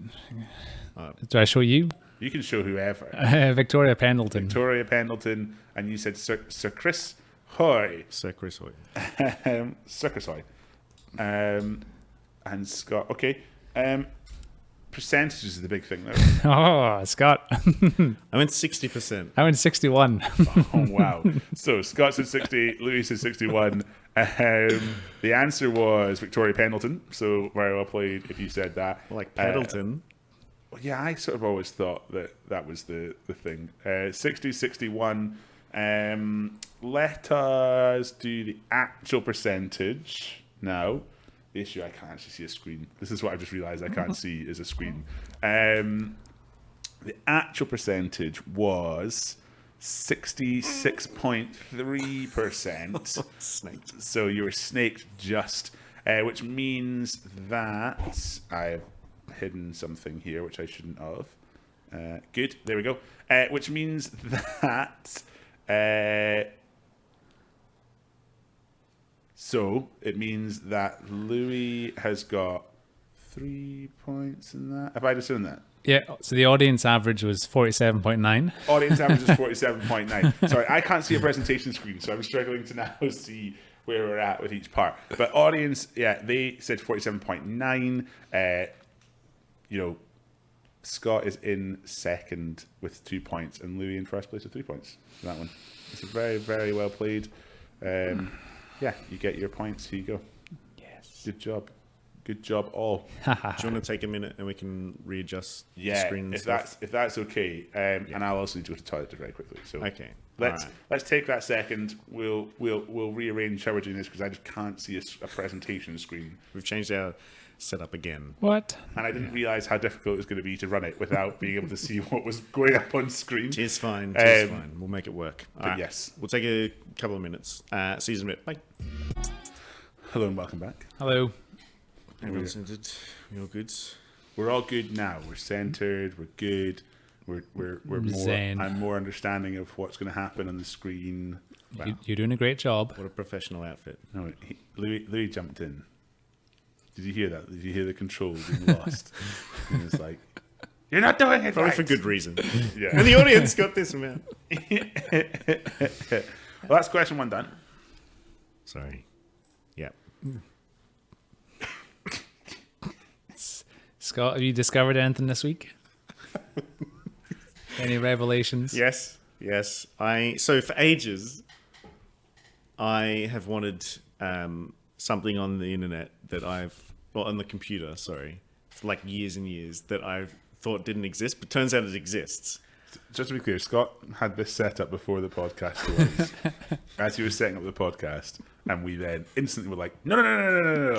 Do I show you? You can show whoever. Victoria Pendleton. Victoria Pendleton, and you said Sir Chris Hoy. Sir Chris Hoy. Sir Chris Hoy. And Scott. Okay. Percentages is the big thing, though. Oh, Scott. I went 60%. I went 61. Oh, wow. So Scott said 60, Louis said 61. The answer was Victoria Pendleton, so very well played if you said that. Like Pendleton. Yeah, I sort of always thought that was the thing. 60, 61. Let us do the actual percentage now. The issue, I can't actually see a screen. This is what I've just realised I can't see is a screen. The actual percentage was 66.3%. Snaked. So you were snaked just, which means that I've hidden something here, which I shouldn't have. Good, there we go. Which means that... So it means that Louis has got 3 points in that. Have I just done that? Yeah, so the audience average was 47.9. Audience average is 47.9. Sorry, I can't see a presentation screen, so I'm struggling to now see where we're at with each part. But audience, yeah, they said 47.9. Scott is in second with 2 points, and Louis in first place with 3 points for that one. It's very, very well played. Yeah, you get your points. Here you go. Yes. Good job. Good job, all. Do you want to take a minute and we can readjust the screen? And if stuff? that's okay. And I'll also need to go to the toilet very quickly. So Okay. let's take that second. We'll rearrange how we're doing this because I just can't see a presentation screen. We've changed our setup again. What? And I didn't realise how difficult it was going to be to run it without being able to see what was going up on screen. It's fine. It's fine. We'll make it work. But yes. We'll take a couple of minutes. Season bit. Bye. Hello and welcome back. Hello. Everyone's centered. You're good. We're all good now. We're centered. We're good. We're more. Zen. I'm more understanding of what's going to happen on the screen. Wow. You're doing a great job. What a professional outfit. No, Louis jumped in. Did you hear that? Did you hear the control being lost? And it's like, you're not doing it Probably right. for good reason. Yeah. And the audience got this amount. Well, that's question 1 done. Sorry. Yeah. Scott, have you discovered anything this week? Any revelations? Yes. So for ages, I have wanted something on the internet on the computer, sorry, for like years and years that I've thought didn't exist, but turns out it exists. Just to be clear, Scott had this set up before the podcast was. As he was setting up the podcast, And we then instantly were like, no.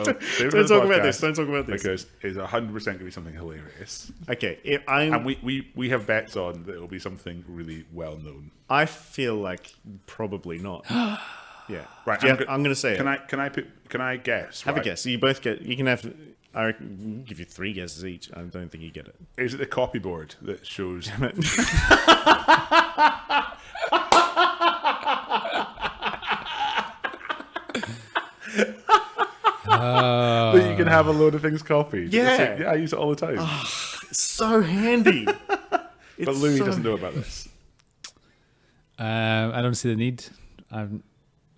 Don't talk about this. Don't talk about this. Because it's 100% going to be something hilarious. Okay, And we have bets on that it'll be something really well known. I feel like probably not. Yeah. Right. Yeah, I'm going to say Can it. Can I guess? Have a right? guess. You both get. You can have. I reckon, I'll give you 3 guesses each. I don't think you get it. Is it the copy board that shows? That you can have a load of things copied. Yeah. It's like, yeah, I use it all the time. It's so handy. But Louis doesn't know about this. I don't see the need.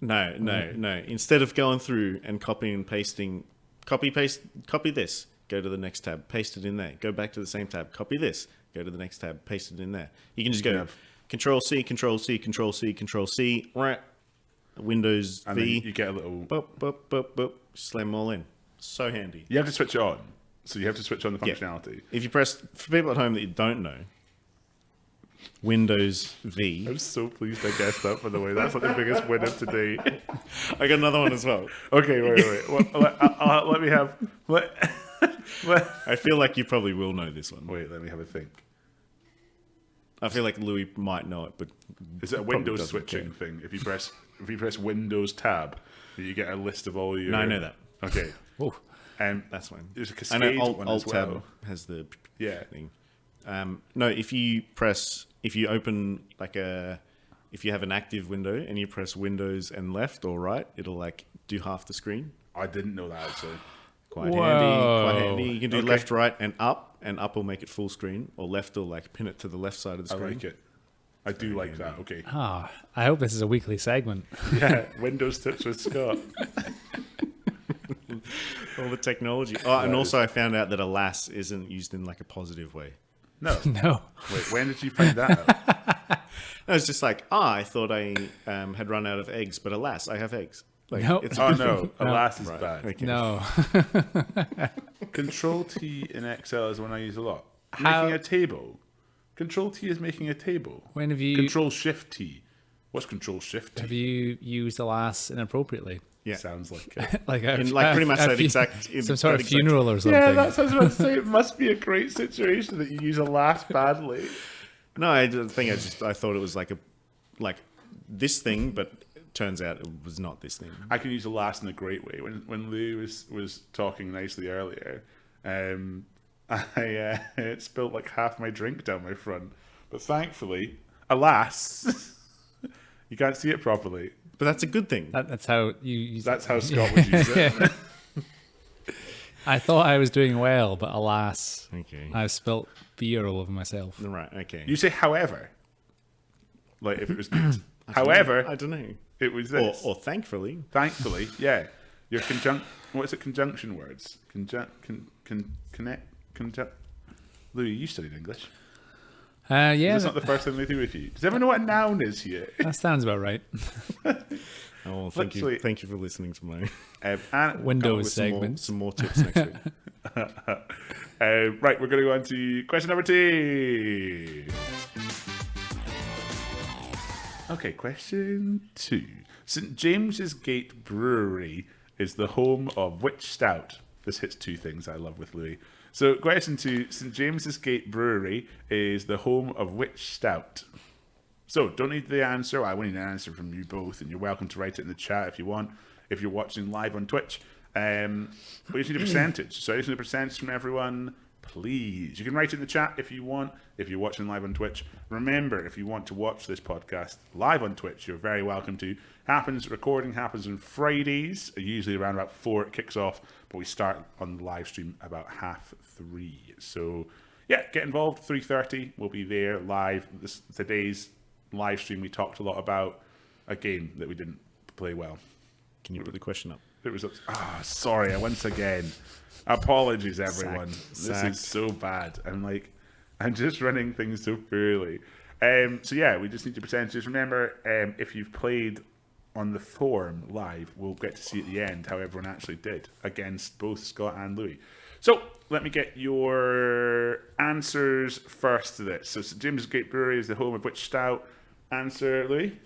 No. Instead of going through and copying and pasting, copy this, go to the next tab, paste it in there, go back to the same tab, copy this, go to the next tab, paste it in there. You can just go Control C, Control C, Control C, Control C, right? Windows And V. then you get a little. Boop, slam them all in. So handy. You have to switch it on. So you have to switch on the functionality. If you press, for people at home that you don't know, Windows V. I'm so pleased I guessed that, by the way. That's like the biggest win of today. I got another one as well. Okay, wait. Let me have. I feel like you probably will know this one. Wait, let me have a think. I feel like Louis might know it, but Is it a probably Windows doesn't switching care. thing? If you press Windows tab, you get a list of all your. No, I know that. Okay. Oh, That's fine. There's a I Cascade know one Alt as tab well. has the Yeah. thing. No, if you open if you have an active window and you press Windows and left or right, it'll like do half the screen. I didn't know that actually. Quite Whoa. handy. You can do Okay. left, right, and up will make it full screen, or left will like pin it to the left side of the I screen. like it. I do like that. Okay. I hope this is a weekly segment. Yeah. Windows tips with Scott. All the technology. Oh, and also I found out that alas isn't used in like a positive way. No. No. Wait. When did you find that out? No, it's just like, I thought I had run out of eggs, but alas, I have eggs. Like, No. it's Oh no. Alas is Right, bad. okay. No. Control T in Excel is one I use a lot. How- Making a table. Control T is making a table. When have you Control Shift T. What's Control Shift T? have you used alas inappropriately? Yeah. Sounds like it. Like In like pretty much that exact some sort that of exact- funeral or something. Yeah, that's what I was about to say. It must be a great situation that you use alas badly. No, I didn't think. I thought it was like this thing, but it turns out it was not this thing. I can use alas in a great way. When Lou was talking nicely earlier, I spilled like half my drink down my front. But thankfully, alas, you can't see it properly. But that's a good thing. That's how you use That's how Scott would use it. I thought I was doing well, but alas, Okay. I've spilt beer all over myself. Right. Okay. You say however. Like if it was good. However, I don't know. it was this. Or thankfully. Thankfully, yeah. Your what is it? Conjunction words. Louis, you studied English. Yeah, That's not the first thing they do with you. Does everyone know what a noun is here? that sounds about right. Oh, thank you. Literally- Thank you for listening to my Windows some more, segments. some more tips next week. Right, we're going to go on to question number 2. Okay, question 2. St James's Gate Brewery is the home of which stout? This hits 2 things I love with Louis. So, question 2. St James's Gate Brewery is the home of which stout? So, don't need the answer. I want an answer from you both, and you're welcome to write it in the chat if you want, if you're watching live on Twitch. We just need a percentage. So, I just need a percentage from everyone, please. You can write it in the chat if you want, if you're watching live on Twitch. Remember, if you want to watch this podcast live on Twitch, you're very welcome to. Recording happens on Fridays, usually around about 4 it kicks off, but we start on the live stream about 2:30. So, yeah, get involved. 3:30, we'll be there live. Today's live stream, we talked a lot about a game that we didn't play well. Can you put the question up? It was sorry, once again. Apologies, everyone. This Sacked. is so bad. I'm just running things so poorly. So yeah, we just need the percentages. Remember, if you've played on the forum live, we'll get to see at the end how everyone actually did against both Scott and Louis. So let me get your answers first to this. So St James's Gate Brewery is the home of which stout? Answer, Louis?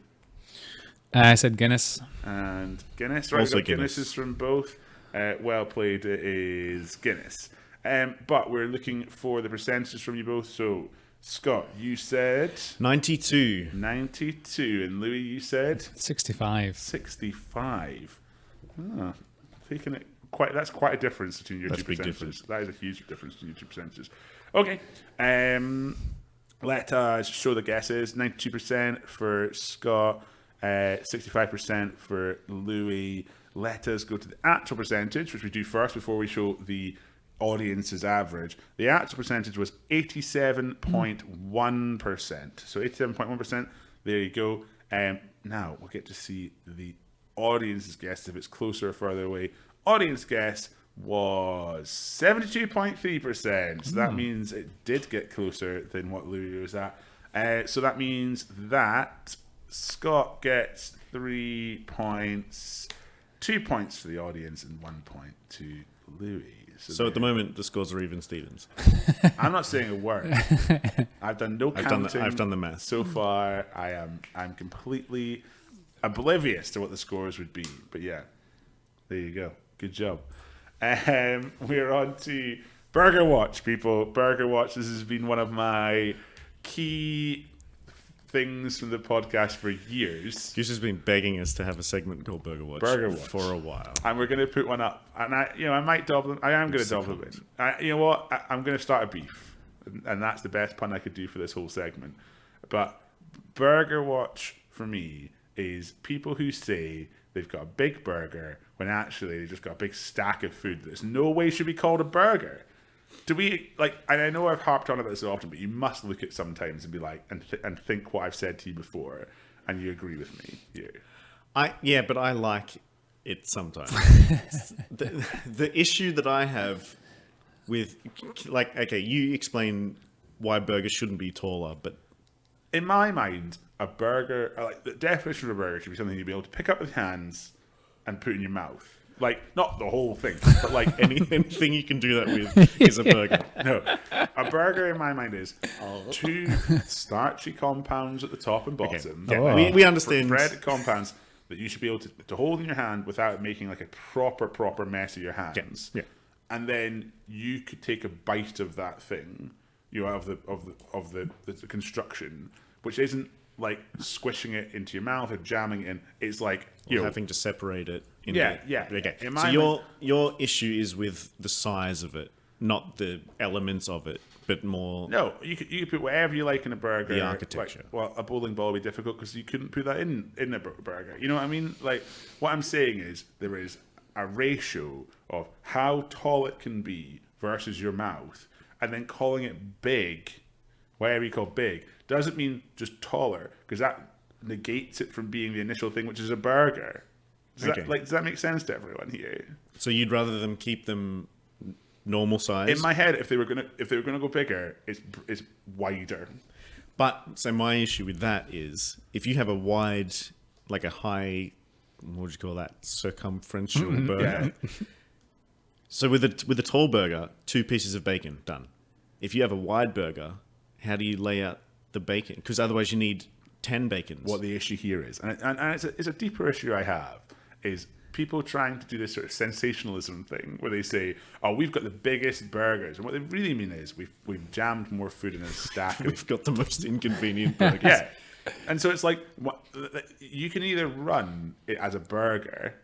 I said Guinness. And Guinness. Right, Also we've got Guinness. Guinnesses from both. Well played, it is Guinness. But we're looking for the percentages from you both. So, Scott, you said 92. 92, and Louis, you said 65. 65. Ah, taking it quite. That's quite a difference between your That's two a big percentages. difference. That is a huge difference between your two percentages. Okay. Let us show the guesses. 92% for Scott, 65% for Louis. Let us go to the actual percentage, which we do first before we show the audience's average. The actual percentage was 87.1%. So 87.1%. There you go. Now we'll get to see the audience's guess if it's closer or further away. Audience guess was 72.3%. So that means it did get closer than what Louis was at. So that means that Scott gets 3 points, 2 points for the audience, and 1 point to Louis. So at the moment, the scores are even Stevens. I'm not saying a word. I've done no counting. I've done the math. So far, I'm completely oblivious to what the scores would be. But yeah, there you go. Good job. We're on to Burger Watch, people. Burger Watch. This has been one of my key things from the podcast for years. Goose has been begging us to have a segment called Burger Watch, for a while. And we're going to put one up. And I might double them. I am going to double them in. You know what? I'm going to start a beef. And that's the best pun I could do for this whole segment. But Burger Watch, for me, is people who say they've got a big burger when actually they've just got a big stack of food that there's no way should be called a burger. Do we, and I know I've harped on about this so often, but you must look at sometimes and be like, and think what I've said to you before, and you agree with me here. Yeah, but I like it sometimes. the issue that I have with, okay, you explain why burgers shouldn't be taller, but in my mind, a burger, the definition of a burger should be something you'd be able to pick up with hands and put in your mouth. Not the whole thing, but anything you can do that with is a burger. No, a burger in my mind is two starchy compounds at the top and bottom. Okay. Yeah, we understand. Bread compounds that you should be able to hold in your hand without making like a proper mess of your hands. Yeah. And then you could take a bite of that thing, of the construction, which isn't like squishing it into your mouth or jamming it in. It's like having to separate it. Yeah. Okay. So your issue is with the size of it, not the elements of it, but more. No, you could put whatever you like in a burger. The architecture. A bowling ball would be difficult because you couldn't put that in a burger. You know what I mean? What I'm saying is there is a ratio of how tall it can be versus your mouth, and then calling it big, whatever you call big, doesn't mean just taller, because that negates it from being the initial thing, which is a burger. Does that make sense to everyone here? So you'd rather them keep them normal size? In my head, if they were gonna go bigger, it's wider. But so my issue with that is if you have a wide, like a high, what would you call that, circumferential burger. Yeah. So with a tall burger, 2 pieces of bacon, done. If you have a wide burger, how do you lay out the bacon? Because otherwise you need 10 bacons. What the issue here is, and it's a deeper issue I have, is people trying to do this sort of sensationalism thing where they say, "Oh, we've got the biggest burgers," and what they really mean is we've jammed more food in a stack. We've got the most inconvenient burgers. Yeah, and so it's like you can either run it as a burger,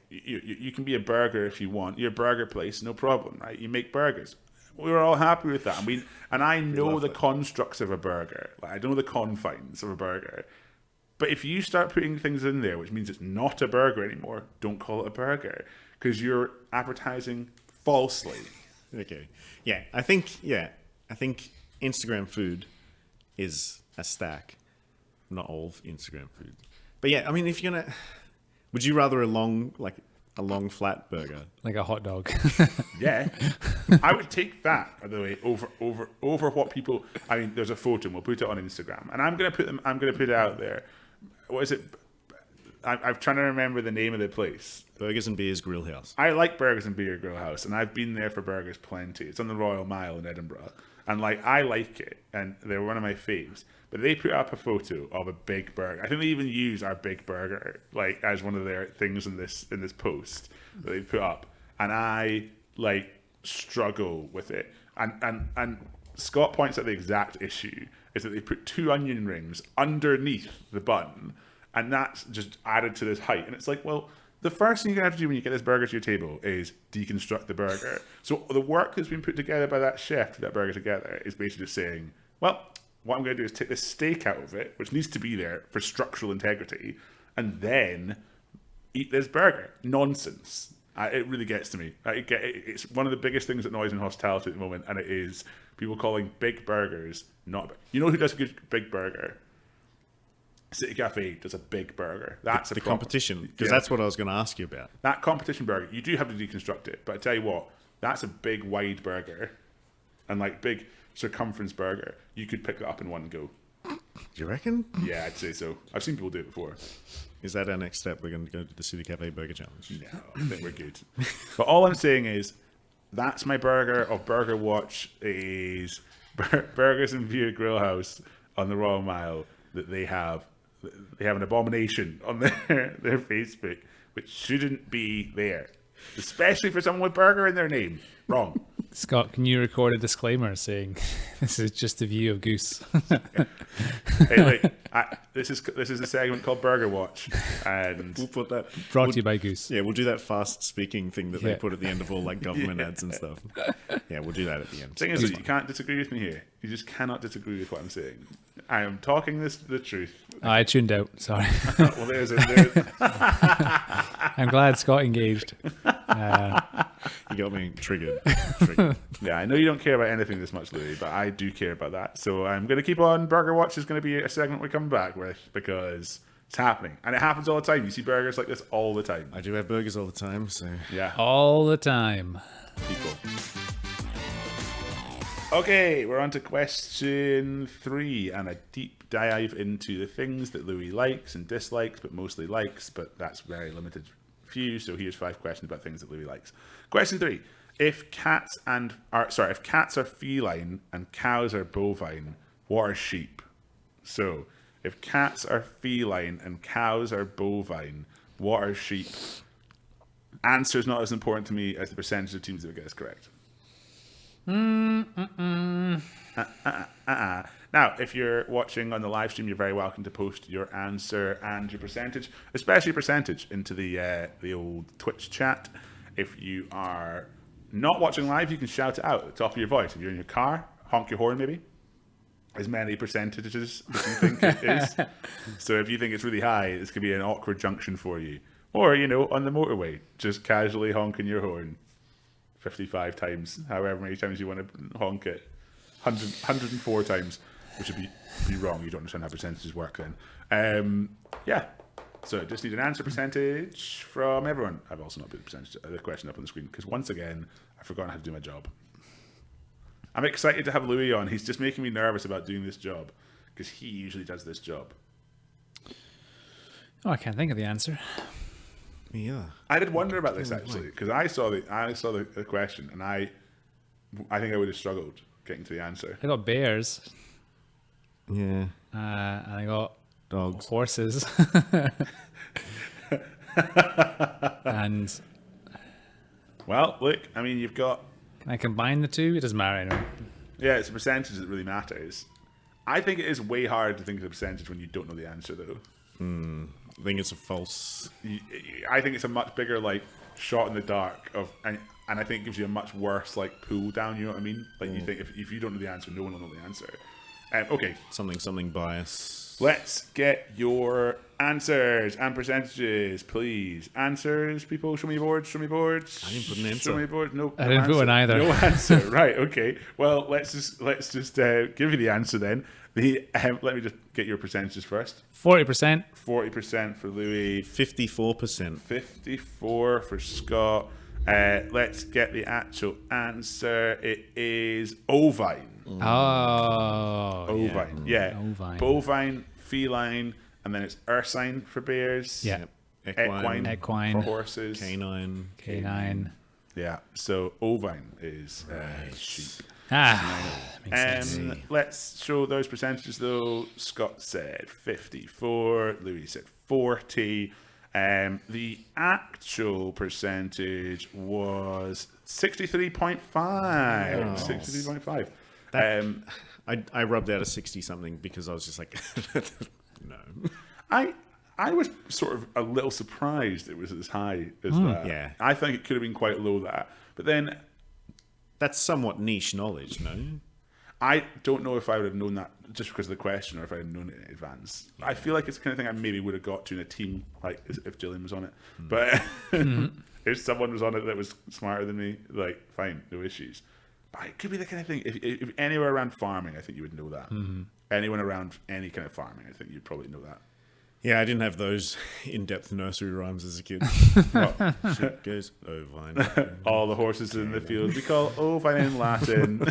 you can be a burger if you want. You're a burger place, no problem, right? You make burgers. We were all happy with that, and I know the constructs of a burger. I know the confines of a burger. But if you start putting things in there, which means it's not a burger anymore, don't call it a burger, because you're advertising falsely. Okay. Yeah, I think Instagram food is a stack, not all of Instagram food. But yeah, I mean, if you're gonna, would you rather a long flat burger? Like a hot dog. Yeah, I would take that, by the way, over what people. I mean, there's a photo, and we'll put it on Instagram, and I'm gonna put it out there. What is it? I'm trying to remember the name of the place. Burgers and Beers Grill House. I like Burgers and Beer Grill House, and I've been there for burgers plenty. It's on the Royal Mile in Edinburgh, and like I like it, and they're one of my faves. But they put up a photo of a big burger. I think they even use our big burger like as one of their things in this post that they put up, and I like struggle with it. And Scott points out the exact issue is that they put 2 onion rings underneath the bun, and that's just added to this height. And it's like, well, the first thing you're going to have to do when you get this burger to your table is deconstruct the burger. So the work that's been put together by that chef to put that burger together is basically just saying, well, what I'm going to do is take this steak out of it, which needs to be there for structural integrity, and then eat this burger. Nonsense. It really gets to me. It's one of the biggest things that annoys in hospitality at the moment, and it is people calling big burgers not. You know who does a good big burger? City Cafe does a big burger. That's The competition, because that's what I was going to ask you about. That competition burger, you do have to deconstruct it, but I tell you what, that's a big wide burger, and like big circumference burger. You could pick that up in one go. Do you reckon? Yeah, I'd say so. I've seen people do it before. Is that our next step? We're going to go to the City Cafe Burger Challenge. No, I think we're good. But all I'm saying is, that's my burger of Burger Watch is Burgers and Beer Grill House on the Royal Mile that they have. They have an abomination on their Facebook, which shouldn't be there, especially for someone with burger in their name. Wrong. Scott, can you record a disclaimer saying this is just a view of Goose? Hey, look, this is a segment called Burger Watch, and We'll put that. Brought to you by Goose. Yeah, we'll do that fast speaking thing that they Yeah. put at the end of all like government ads and stuff. Yeah, we'll do that at the end. the thing is, you can't disagree with me here. You just cannot disagree with what I'm saying. I am talking the truth. I tuned out. Sorry. Well, there's I'm glad Scott engaged. You got me triggered. yeah, I know you don't care about anything this much, Louis, but I do care about that. So I'm going to keep on. Burger Watch is going to be a segment we come back with because it's happening. And it happens all the time. You see burgers like this all the time. I do have burgers all the time, so Yeah. All the time. People. Okay, we're on to question 3 and a deep dive into the things that Louis likes and dislikes, but mostly likes, but that's very limited few. So here's 5 questions about things that Louis likes. Question 3. If cats are feline and cows are bovine, what are sheep? So, if cats are feline and cows are bovine, what are sheep? Answer is not as important to me as the percentage of teams that get this correct. Now, if you're watching on the live stream, you're very welcome to post your answer and your percentage, especially percentage, into the old Twitch chat. If you are not watching live, you can shout it out at the top of your voice. If you're in your car, honk your horn maybe. As many percentages as you think it is. So if you think it's really high, this could be an awkward junction for you. Or, on the motorway, just casually honking your horn 55 times, however many times you want to honk it. 104 times, which would be wrong. You don't understand how percentages work then. Yeah. So I just need an answer percentage from everyone. I've also not put the question up on the screen because once again, I've forgotten how to do my job. I'm excited to have Louis on. He's just making me nervous about doing this job because he usually does this job. Oh, I can't think of the answer. yeah. I did wonder about this actually because I saw the question and I think I would have struggled getting to the answer. I got bears. Yeah. And I got Dogs. horses. And Well, look, I mean, you've got I combine the two. It doesn't matter anyway. yeah, it's the percentage that really matters. I think it is way hard to think of the percentage when you don't know the answer though. I think it's a false. I think it's a much bigger like shot in the dark and I think it gives you a much worse like pull down. You know what I mean? Like you think if you don't know the answer, no one will know the answer. Okay, Something bias. let's get your answers and percentages, please. Answers, people. Show me your boards. Show me boards. I didn't put an answer. Show me board. No, I didn't put one either. No answer. Right. Okay. Well, let's just give you the answer then. Let me just get your percentages first. 40%. 40% for Louis. 54%. 54 for Scott. Let's get the actual answer. It is ovine. Oh. Ovine, yeah. Ovine. Bovine, feline, and then it's ursine for bears. Yeah. Yep. Equine. for horses. Canine. Canine. Yeah. So ovine is sheep. Makes sense. Let's show those percentages though. Scott said 54. Louis said 40. The actual percentage was 63.5. 63.5. I rubbed out a 60 something because I was just like, no. I was sort of a little surprised it was as high as that. Yeah. I think it could have been quite low that. But then That's somewhat niche knowledge, no? I don't know if I would have known that just because of the question or if I had known it in advance. Yeah. I feel like it's the kind of thing I maybe would have got to in a team, like if Gillian was on it. But if someone was on it that was smarter than me, like, fine, no issues. But it could be the kind of thing, if anywhere around farming, I think you would know that. Anyone around any kind of farming, I think you'd probably know that. Yeah, I didn't have those in-depth nursery rhymes as a kid. Ship goes ovine. All the horses in the field we call ovine in Latin.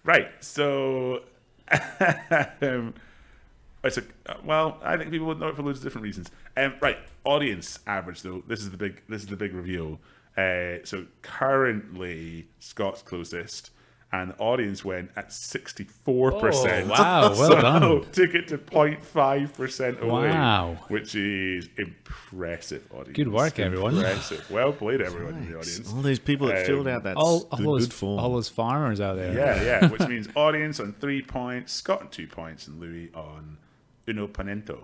Right, so it's well, I think people would know it for loads of different reasons. Right, audience average though. This is the big reveal. So currently Scott's closest, and the audience went at 64%. Oh, wow, well so done. Took it to 0.5% away. Wow. Which is impressive, audience. Good work, everyone. Impressive. Well played, everyone in the audience. All those people that filled out that All good form. those farmers out there. Yeah, which means audience on 3 points, Scott on 2 points, and Louis on uno ponento,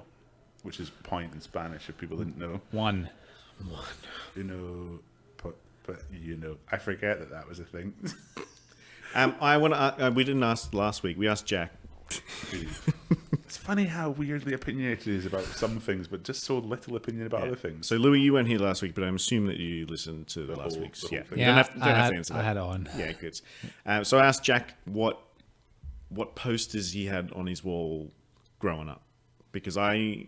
which is point in Spanish if people didn't know. One. Uno, but you know, I forget that was a thing. I want to. We didn't ask last week. We asked Jack. It's funny how weirdly opinionated he is about some things, but just so little opinion about other things. So Louis, you weren't here last week, but I'm assuming that you listened to the last week's. the whole Yeah, thing. you don't have to I answer that. had it on. Yeah, good. So I asked Jack what posters he had on his wall growing up, because I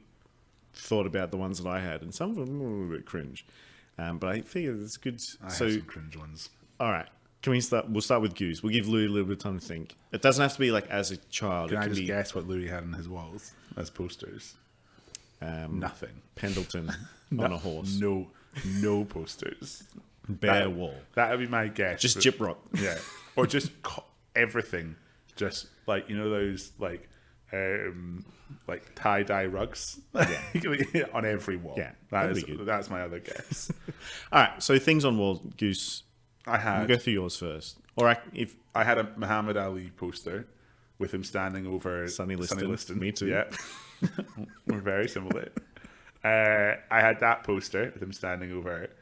thought about the ones that I had, and some of them were a little bit cringe. But I figured it's good. I have some cringe ones. All right. Can we start? We'll start with Goose. We'll give Louis a little bit of time to think. It doesn't have to be like as a child. Can it I can just be guess what Louis had on his walls as posters? Nothing. Pendleton on a horse. No posters. Bare wall. That would be my guess. Just but- Gyp Rock. Yeah. Or just everything. Just like, you know, those like tie-dye rugs on every wall. Yeah, that that'd is be good. that's my other guess. All right. So things on wall, Goose. I had We'll go through yours first. Or if I had a Muhammad Ali poster with him standing over Sonny Liston. Me too. Yeah. We're very similar. I had that poster with him standing over it.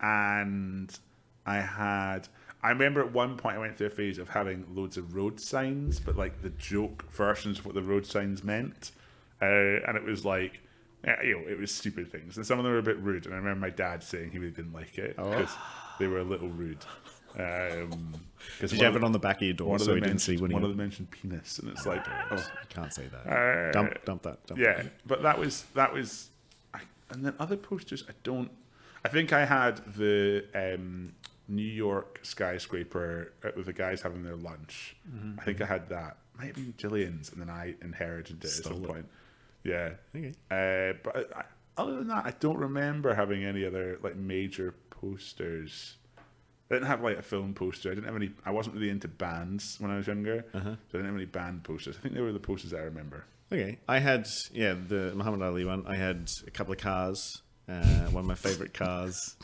And I remember at one point I went through a phase of having loads of road signs, but like the joke versions of what the road signs meant. And it was like, it was stupid things. And some of them were a bit rude. And I remember my dad saying he really didn't like it because they were a little rude. did you have it on the back of your door so he didn't see when one of them mentioned penis, and it's like, you can't say that. Dump that. yeah. But that was, and then other posters. I think I had the New York skyscraper with the guys having their lunch. I think I had that. Might have been Gillian's, and then I inherited it at some point. Yeah. Okay. But other than that, I don't remember having any other like major posters. I didn't have like a film poster. I didn't have any. I wasn't really into bands when I was younger, so I didn't have any band posters. I think they were the posters I remember. Okay. I had the Muhammad Ali one. I had a couple of cars. One of my favorite cars,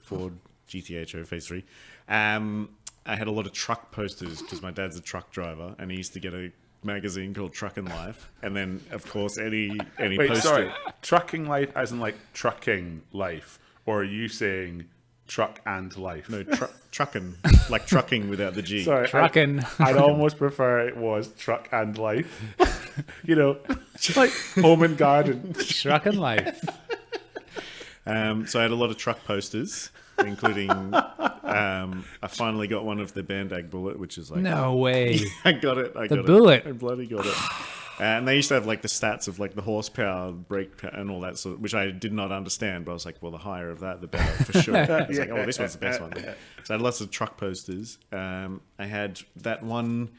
Ford GTH Phase 3. I had a lot of truck posters because my dad's a truck driver, and he used to get a magazine called Truckin' Life, and then of course any Wait, poster. sorry, Trucking Life as in like trucking life, or are you saying truck and life? No, truckin', like trucking without the G. Sorry, Trucking. I'd almost prefer it was truck and life. You know, like home and garden. Trucking life. So I had a lot of truck posters, including I finally got one of the Bandag Bullet, which is like No way. I got it. I got Bullet. it. I bloody got it. And they used to have like the stats of like the horsepower, brake power, and all that sort, which I did not understand. But I was like, well, the higher of that, the better for sure. I was like, oh, this one's the best one. So I had lots of truck posters. I had that one.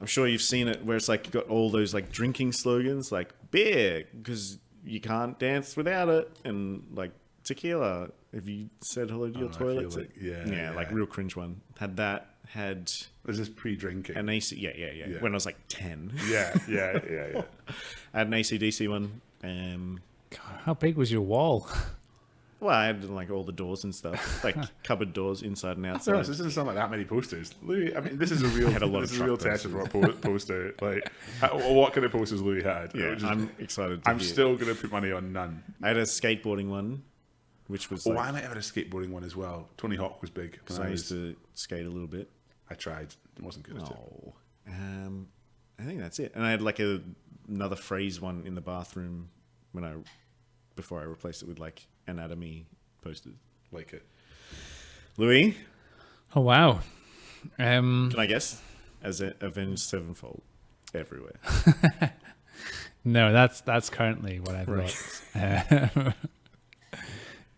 I'm sure you've seen it where it's like got all those like drinking slogans, like beer because you can't dance without it, and like tequila. Have you said hello to your I toilet? feel like- yeah. like real cringe one. Had that. Had Was this pre-drinking? an AC. Yeah. When I was like 10. Yeah. I had an ACDC one. God, how big was your wall? Well, I had like all the doors and stuff, like cupboard doors inside and So outside. this doesn't sound like that many posters. Louis, I mean, this is a real, had a lot this of is a real truck test of what poster. Like, what kind of posters Louis had? Yeah, Which is- I'm excited. To I'm hear. still going to put money on none. I had a skateboarding one, which was Oh, like, I might have had a skateboarding one as well. Tony Hawk was big. because I used to skate a little bit. I tried. It wasn't good at it. Oh, I think that's it. And I had like another phrase one in the bathroom before I replaced it with like anatomy posters. Like it. Louis, Oh wow. can I guess? As Avenged Sevenfold everywhere. No, that's currently what I've got.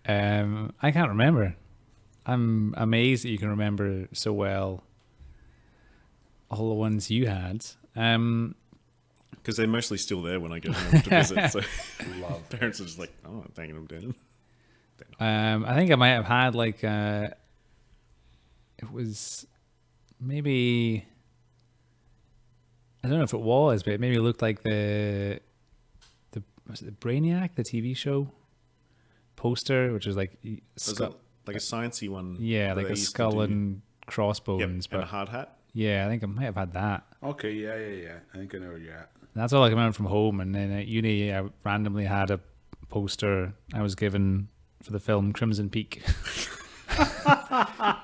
I can't remember. I'm amazed that you can remember so well all the ones you had. Because they're mostly still there when I go home to visit. So Love. parents are just like, oh, I'm taking them down. I think I might have had like it was maybe, I don't know if it was, but it maybe looked like the was it the Brainiac, the TV show poster, which is like Was that like a sciencey one? yeah, that like they a used to skull do? and crossbones. Yep, and a but hard hat. yeah, I think I might have had that. Okay, yeah. I think I know where you're at. That's all I came out from home, and then at uni I randomly had a poster I was given for the film Crimson Peak,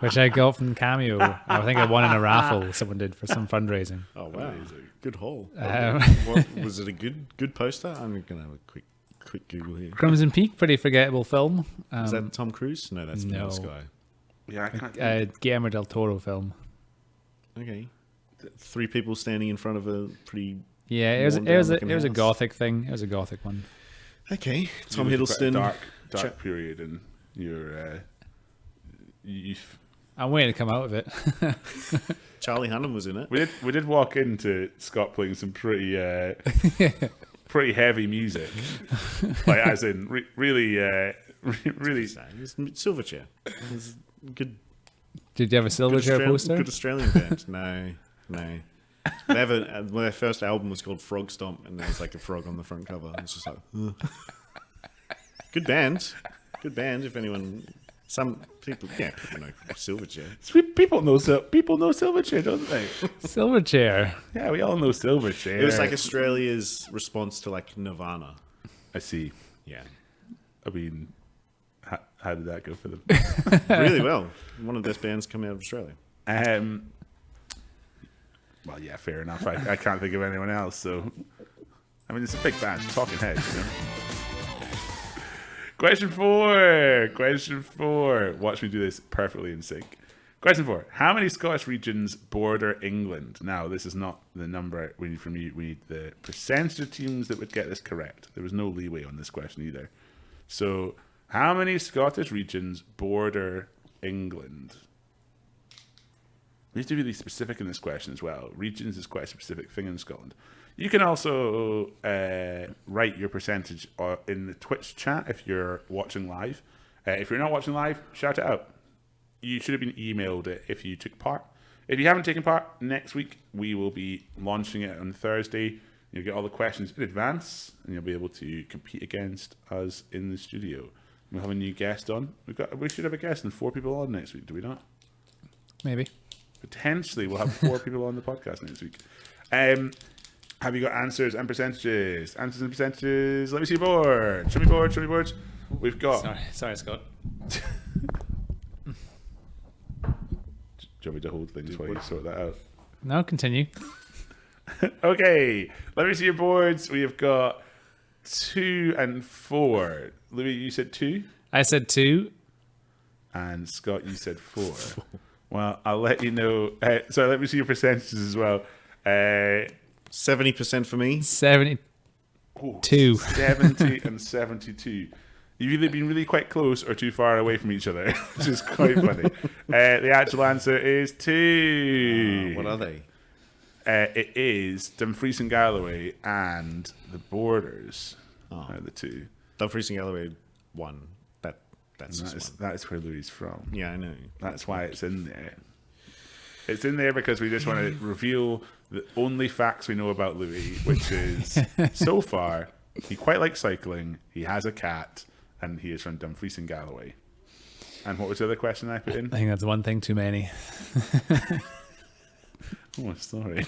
which I got from Cameo. I think I won in a raffle someone did for some fundraising. Oh wow, Amazing. good haul. Um, What, was it a good poster? I'm gonna have a quick Google here. Crimson Peak, pretty forgettable film. Is that Tom Cruise? No, that's no. no. Sky. Yeah, I can't. Guillermo del Toro film. Okay, 3 people standing in front of a pretty. Yeah, it was worn it was down a, looking it was a house. gothic thing. It was a gothic one. Okay, Tom It was quite a Hiddleston. Dark Check. period in your youth. I'm waiting to come out of it. Charlie Hunnam was in it. We did walk into Scott playing some pretty heavy music, like as in really. It was Silverchair. It was good. Did you have a Silverchair poster? Good Australian band. No. They have their first album was called Frog Stomp, and there was like a frog on the front cover. It's just like, ugh. Good band. If anyone, some people know Silverchair. People know Silverchair, don't they? Silverchair. Yeah, we all know Silverchair. It was like Australia's response to like Nirvana. I see. Yeah, I mean, how did that go for them? really well. One of the best bands coming out of Australia. Well, yeah, fair enough. I can't think of anyone else. So, I mean, it's a big band. Talking Heads. You know? Question four. Watch me do this perfectly in sync. Question 4. How many Scottish regions border England? Now, this is not the number we need from you. We need the percentage of teams that would get this correct. There was no leeway on this question either. So, how many Scottish regions border England? We need to be really specific in this question as well. Regions is quite a specific thing in Scotland. You can also write your percentage in the Twitch chat if you're watching live. If you're not watching live, shout it out. You should have been emailed it if you took part. If you haven't taken part, next week we will be launching it on Thursday. You'll get all the questions in advance, and you'll be able to compete against us in the studio. We'll have a new guest on. We should have a guest and 4 people on next week, do we not? Maybe. Potentially, we'll have 4 people on the podcast next week. Have you got answers and percentages? Answers and percentages. Let me see your board. Show me boards. We've got. Sorry, Scott. Do you want me to hold things while you sort that out? No, continue. Okay, let me see your boards. We have got 2 and 4. Louis, you said 2, I said 2. and Scott, you said 4. Well, I'll let you know. So let me see your percentages as well. 70% for me. 72. 70 and 72. You've either been really quite close or too far away from each other, which is quite funny. The actual answer is 2. What are they? It is Dumfries and Galloway and the Borders. Are the two. Dumfries and Galloway won. That's just one. That is where Louis from. Yeah, I know. That's why it's in there. It's in there because we just want to reveal the only facts we know about Louis, which is, so far, he quite likes cycling, he has a cat, and he is from Dumfries and Galloway. And what was the other question I put in? I think that's one thing too many. Oh, sorry.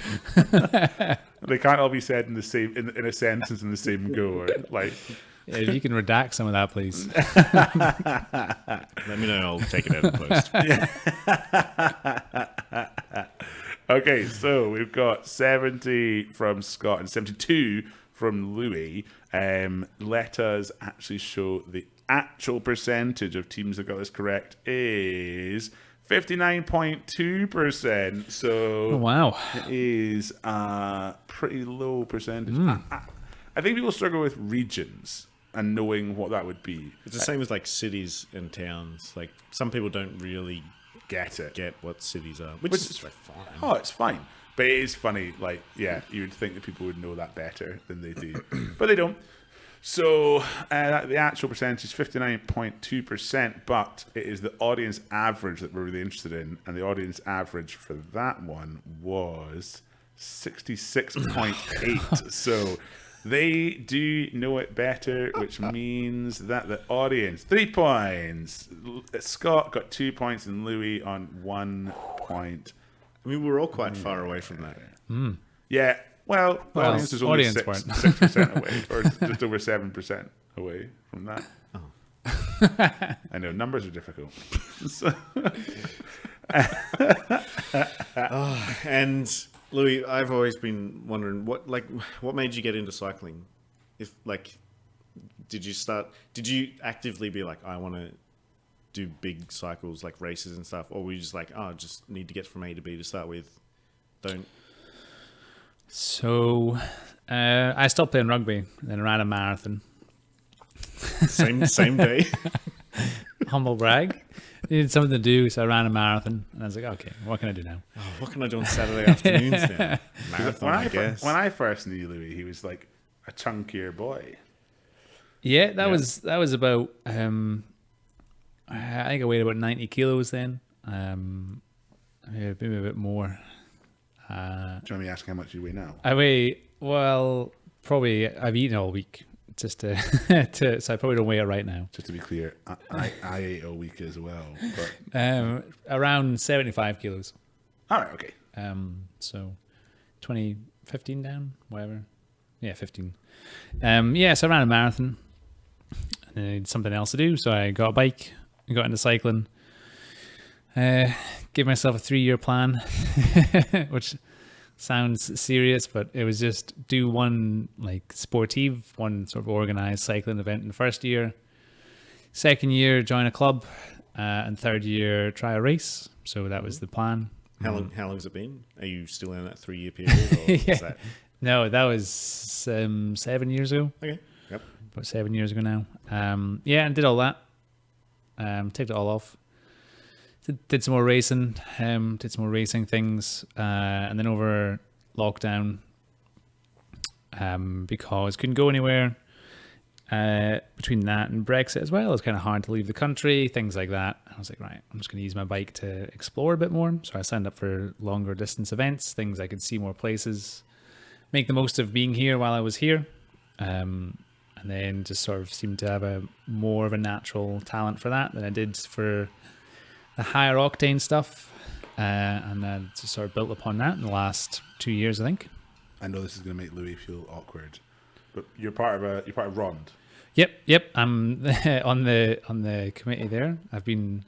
They can't all be said in the same in a sentence in the same go. Or, like, Yeah, if you can redact some of that, please. Let me know. I'll take it out of post. okay, so we've got 70 from Scott and 72 from Louis. Let us actually show the actual percentage of teams that got this correct is 59.2%. So Oh, wow. it is a pretty low percentage. I think people struggle with regions and knowing what that would be. It's the same as like cities and towns. Like some people don't really Get what cities are, which is like fine. Oh, it's fine. But it is funny. Like, yeah, you would think that people would know that better than they do. But they don't. So the actual percentage is 59.2%, but it is the audience average that we're really interested in. And the audience average for that one was 66.8. So they do know it better, which means that the audience, 3 points. Scott got 2 points and Louis on 1 point. I mean, we're all quite far away from that. Yeah, well, the audience is only audience weren't. 6% away, or just over 7% away from that. I know, numbers are difficult. So- And Louis, I've always been wondering what made you get into cycling? If like, did you actively be like, I want to do big cycles like races and stuff, or were you just like, oh, just need to get from A to B to start with? So I stopped playing rugby, then I ran a marathon. Same day. Humble brag. Needed something to do, so I ran a marathon. And I was like, okay, what can I do now? Oh, what can I do on Saturday afternoons then? Marathon, I guess. when I first knew Louis, he was like a chunkier boy. Yeah, that was about, I think I weighed about 90 kilos then. Maybe a bit more. Do you want me to ask how much you weigh now? I weigh, well, probably I've eaten all week. Just to, so I probably don't weigh it right now. Just to be clear, I ate all week as well. But Around 75 kilos. all right, okay. So 15 down, whatever. Yeah, 15. Yeah, so I ran a marathon. And then I had something else to do, so I got a bike and got into cycling. Gave myself a 3-year plan, which sounds serious, but it was just do one like sportive, one sort of organized cycling event in the first year. Second year, join a club, and third year, try a race. So that was the plan. How long has it been? Are you still in that 3-year period? Or Yeah. is that... No, that was 7 years ago. Okay. Yep. About 7 years ago now. Yeah, and did all that. Take it all off. Did some more racing. Did some more racing things, and then over lockdown, because couldn't go anywhere. Between that and Brexit as well, it was kind of hard to leave the country, things like that. I was like, right, I'm just going to use my bike to explore a bit more. So I signed up for longer distance events, things I could see more places, make the most of being here while I was here. And then just sort of seemed to have more of a natural talent for that than I did for the higher octane stuff. And then just sort of built upon that in the last 2 years, I think. I know this is going to make Louis feel awkward, but you're part of Rond. Yep. I'm on the committee there. I've been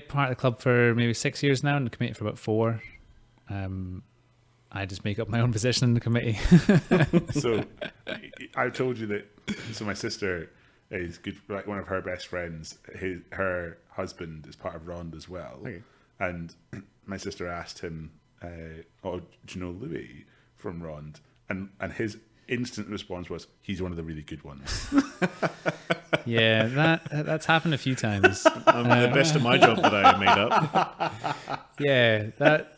part of the club for maybe 6 years now, and the committee for about 4. I just make up my own position in the committee. So I told you that. So my sister is good. Like one of her best friends, her husband is part of Rond as well. Okay. And my sister asked him, "Oh, do you know Louis from Rond?" And his instant response was, "He's one of the really good ones." Yeah, that's happened a few times. I'm the best at my job that I made up.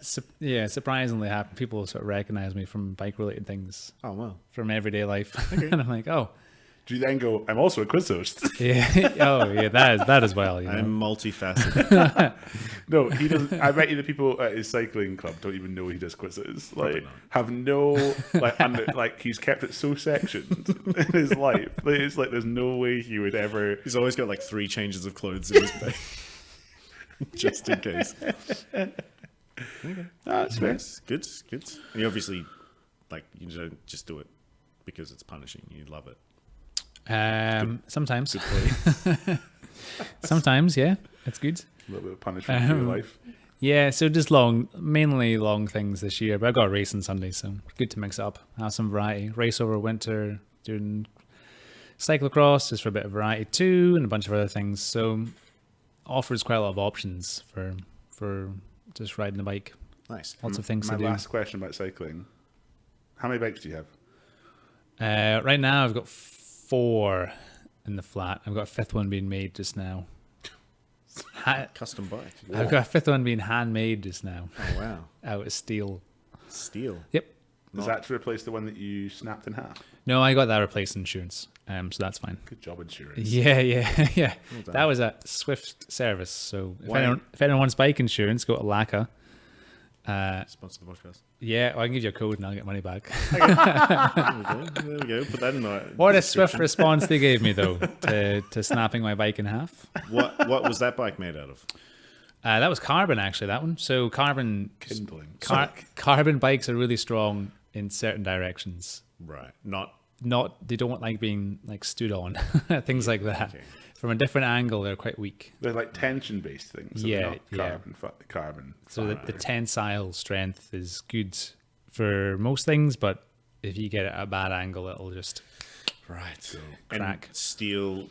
surprisingly happened. People sort of recognize me from bike related things Oh well. from everyday life, and I'm like, oh, Do you then go, I'm also a quiz host? yeah, oh yeah, that as well. You know? I'm multifaceted. No, he doesn't. I bet you the people at his cycling club don't even know he does quizzes. Like, have no, like he's kept it so sectioned in his life. It's like there's no way he would ever. He's always got like 3 changes of clothes in his bag, just in case. Okay, That's fair. nice. Good. And you obviously, like, you don't just do it because it's punishing. You love it. Sometimes, Good for you. sometimes, yeah, it's good. A little bit of punishment for your life. Yeah, so just mainly long things this year. But I've got a race on Sunday, so good to mix it up, have some variety. Race over winter, doing cyclocross just for a bit of variety too, and a bunch of other things. So offers quite a lot of options for just riding a bike. Nice. Lots of things My to do. last question about cycling: how many bikes do you have? Right now, I've got 4 in the flat. I've got a 5th one being made just now. Custom bike. I've got a 5th one being handmade just now, Oh wow. out of steel. Steel. Yep. Is that to replace the one that you snapped in half? No, I got that replaced in insurance, so that's fine. Good job, insurance. Yeah. done. That was a swift service. So Why- if anyone wants bike insurance, go to Laka. Sponsor the podcast. Yeah, I can give you a code and I'll get money back. There we go. Put that in the What a description. swift response they gave me, though, to snapping my bike in half. What was that bike made out of? That was carbon, actually, that one. So carbon Kindling. carbon bikes are really strong in certain directions. Right. Not They don't like being like stood on, things like that. okay. From a different angle, they're quite weak. They're like tension-based things. So Yeah, they're not yeah. carbon. So the tensile strength is good for most things, but if you get it at a bad angle, it'll just right. crack. And steel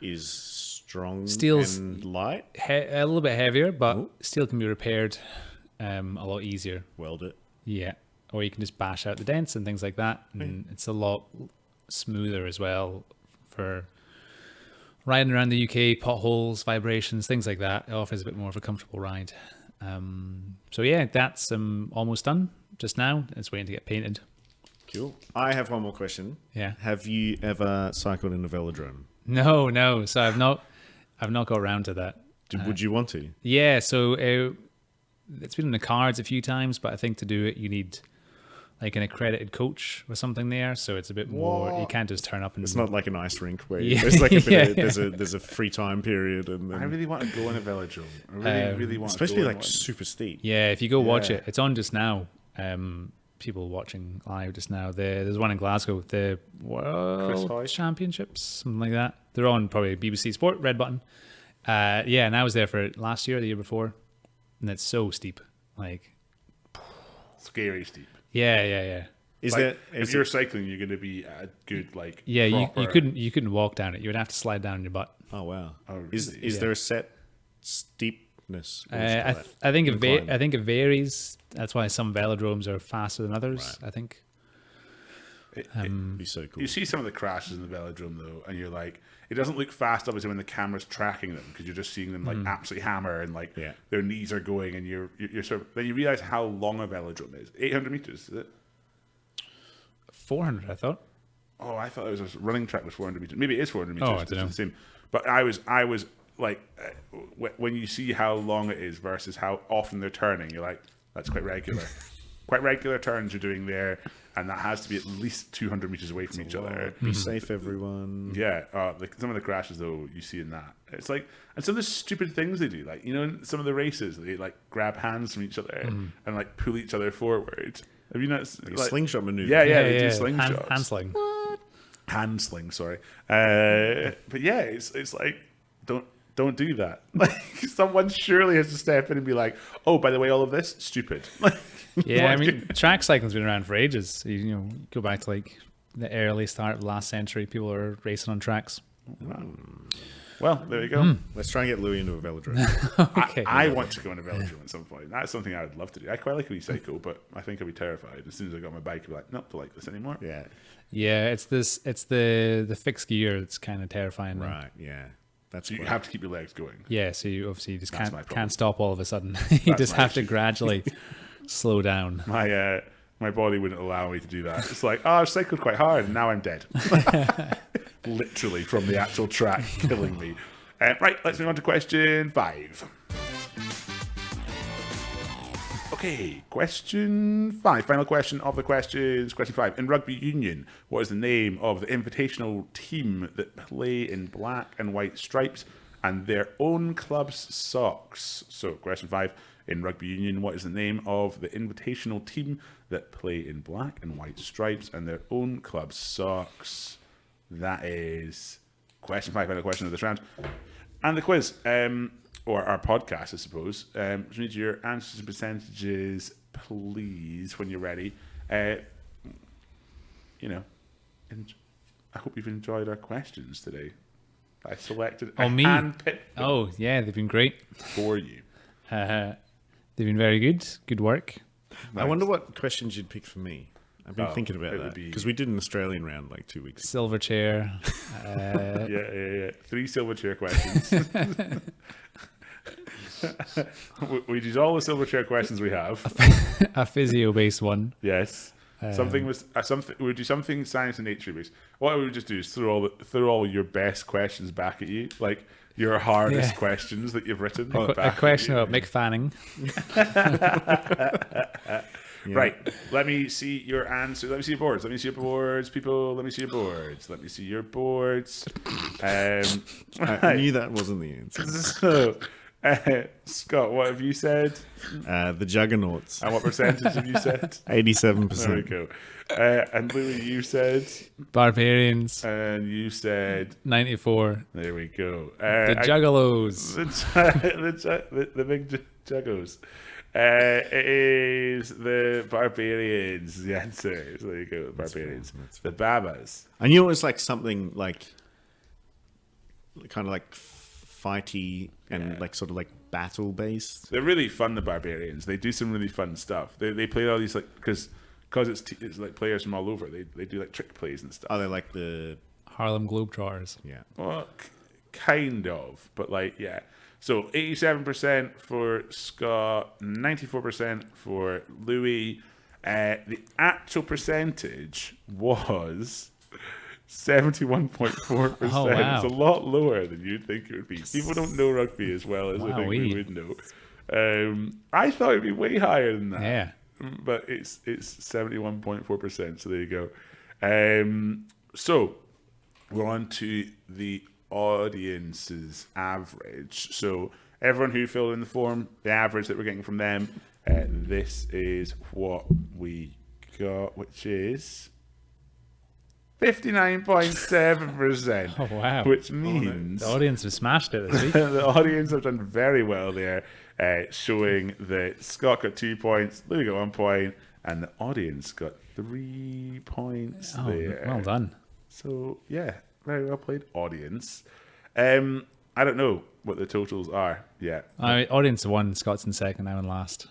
is strong Steel's- and light. A little bit heavier, but steel can be repaired a lot easier. Weld it. Yeah, or you can just bash out the dents and things like that, and it's a lot smoother as well for riding around the UK, potholes, vibrations, things like that. It offers a bit more of a comfortable ride. So yeah, that's almost done just now. It's waiting to get painted. Cool. I have one more question. Yeah. Have you ever cycled in a velodrome? No. So I've not got around to that. Would you want to? Yeah. So it's been in the cards a few times, but I think to do it, you need like an accredited coach or something there. So it's a bit more. You What? can't just turn up and. It's not like an ice rink where Yeah. there's like a bit Yeah. there's a free time period and then I really want to go on a velodrome. I really want it's to supposed go to be on like one. super steep. Yeah, if you go watch Yeah. it, it's on just now. People watching live just now. There's one in Glasgow, the Hoy? World Championships, something like that. They're on probably BBC Sport, Red Button. Yeah, and I was there for it last year, the year before, and it's so steep. Like, Scary steep. yeah. Is Like, that if you're cycling, you're going to be at a good like. Yeah, you proper- couldn't walk down it. You would have to slide down your butt. Oh wow. Oh, Is really? there a set steepness? What do you call that? I think Incline. I think it varies. That's why some velodromes are faster than others. Right. I think. It'd be so cool. You see some of the crashes in the velodrome though, and you're like, it doesn't look fast obviously when the camera's tracking them because you're just seeing them like absolutely hammer and like Yeah. their knees are going, and you're sort of then you realize how long a velodrome is. 800 meters, is it? 400, I thought. Oh, I thought it was a running track was 400 meters. Maybe it is 400 meters. Oh, I it's dunno. the same. But I was like, when you see how long it is versus how often they're turning, you're like, that's quite regular. Quite regular turns you're doing there, and that has to be at least 200 meters away from each other. Be safe, everyone. Yeah, some of the crashes though you see in that, it's like, and some of the stupid things they do, like in some of the races they like grab hands from each other and like pull each other forward. Have you noticed? Like a slingshot maneuver. Yeah, they do slingshots. Hand sling. Hand sling, sorry. But yeah, it's like don't do that. Like someone surely has to step in and be like, oh, by the way, all of this stupid. Like, Yeah, I mean, track cycling's been around for ages. You know, go back to like the early start of the last century, people are racing on tracks. well, there you go. Let's try and get Louis into a velodrome. Okay. I want to go on a velodrome at some point. That's something I would love to do. I quite like a wee cycle, but I think I'd be terrified. As soon as I got on my bike, I'd be like, nope, don't like this anymore. Yeah. Yeah, it's the fixed gear that's kind of terrifying. though. Right. Yeah. That's You quite- have to keep your legs going. Yeah, so you obviously just That's my problem. can't stop all of a sudden. You That's just my have to issue. gradually slow down. My body wouldn't allow me to do that. It's like, I've cycled quite hard and now I'm dead. Literally from the actual track killing me. Right, let's move on to question 5. Okay, question 5. Final question of the questions. Question 5. In rugby union, what is the name of the invitational team that play in black and white stripes and their own club's socks? So, question 5. In rugby union, what is the name of the invitational team that play in black and white stripes and their own club's socks? That is question 5, final question of this round. And the quiz, or our podcast, I suppose. Just need your answers and percentages, please, when you're ready. I hope you've enjoyed our questions today. I selected Oh, me? handpicked them Oh, yeah, they've been great. for you. They've been very good. Good work. I wonder what questions you'd pick for me. I've been thinking about it would that be- because we did an Australian round like 2 weeks ago. Silver chair. Yeah. 3 silver chair questions. We use all the silver chair questions we have. A physio-based one. Yes. Something we would do something science and nature based. What we would just do is throw all your best questions back at you, like your hardest Yeah. questions that you've written. A back at question you. about Mick Fanning. Right. Let me see your answer. Let me see your boards. Let me see your boards, people. Let me see your boards. Let me see your boards. I knew that wasn't the answer. So, Scott, what have you said? The Juggernauts, And what percentage have you said? 87%. There we go. And Louis, you said, Barbarians. and you said, 94. there we go. The Juggalos. The big juggos. It is the Barbarians. The answer. So there you go. The Barbarians. The Babas. I knew it was like something like kind of like fighty and like sort of like battle based. They're really fun. The Barbarians. They do some really fun stuff. They play all these like because it's like players from all over. They do like trick plays and stuff. Oh, they're like the Harlem Globetrotters. yeah. Well, kind of, but like, yeah. So 87% for Scott, 94% for Louis. The actual percentage was 71.4%. Oh, wow. It's a lot lower than you'd think it would be. People don't know rugby as well as I think we Wowee. would know. I thought it'd be way higher than that. Yeah. But it's 71.4%. So there you go. So we're on to the audience's average. So everyone who filled in the form, the average that we're getting from them, this is what we got, which is 59.7%. Oh, wow. Which means The audience has smashed it this week. the audience have done very well there, showing that Scott got 2 points, Louis got 1 point, and the audience got 3 points Oh, there. well done. So, yeah, very well played, audience. I don't know what the totals are yet. Audience won, Scott's in second, I'm in last.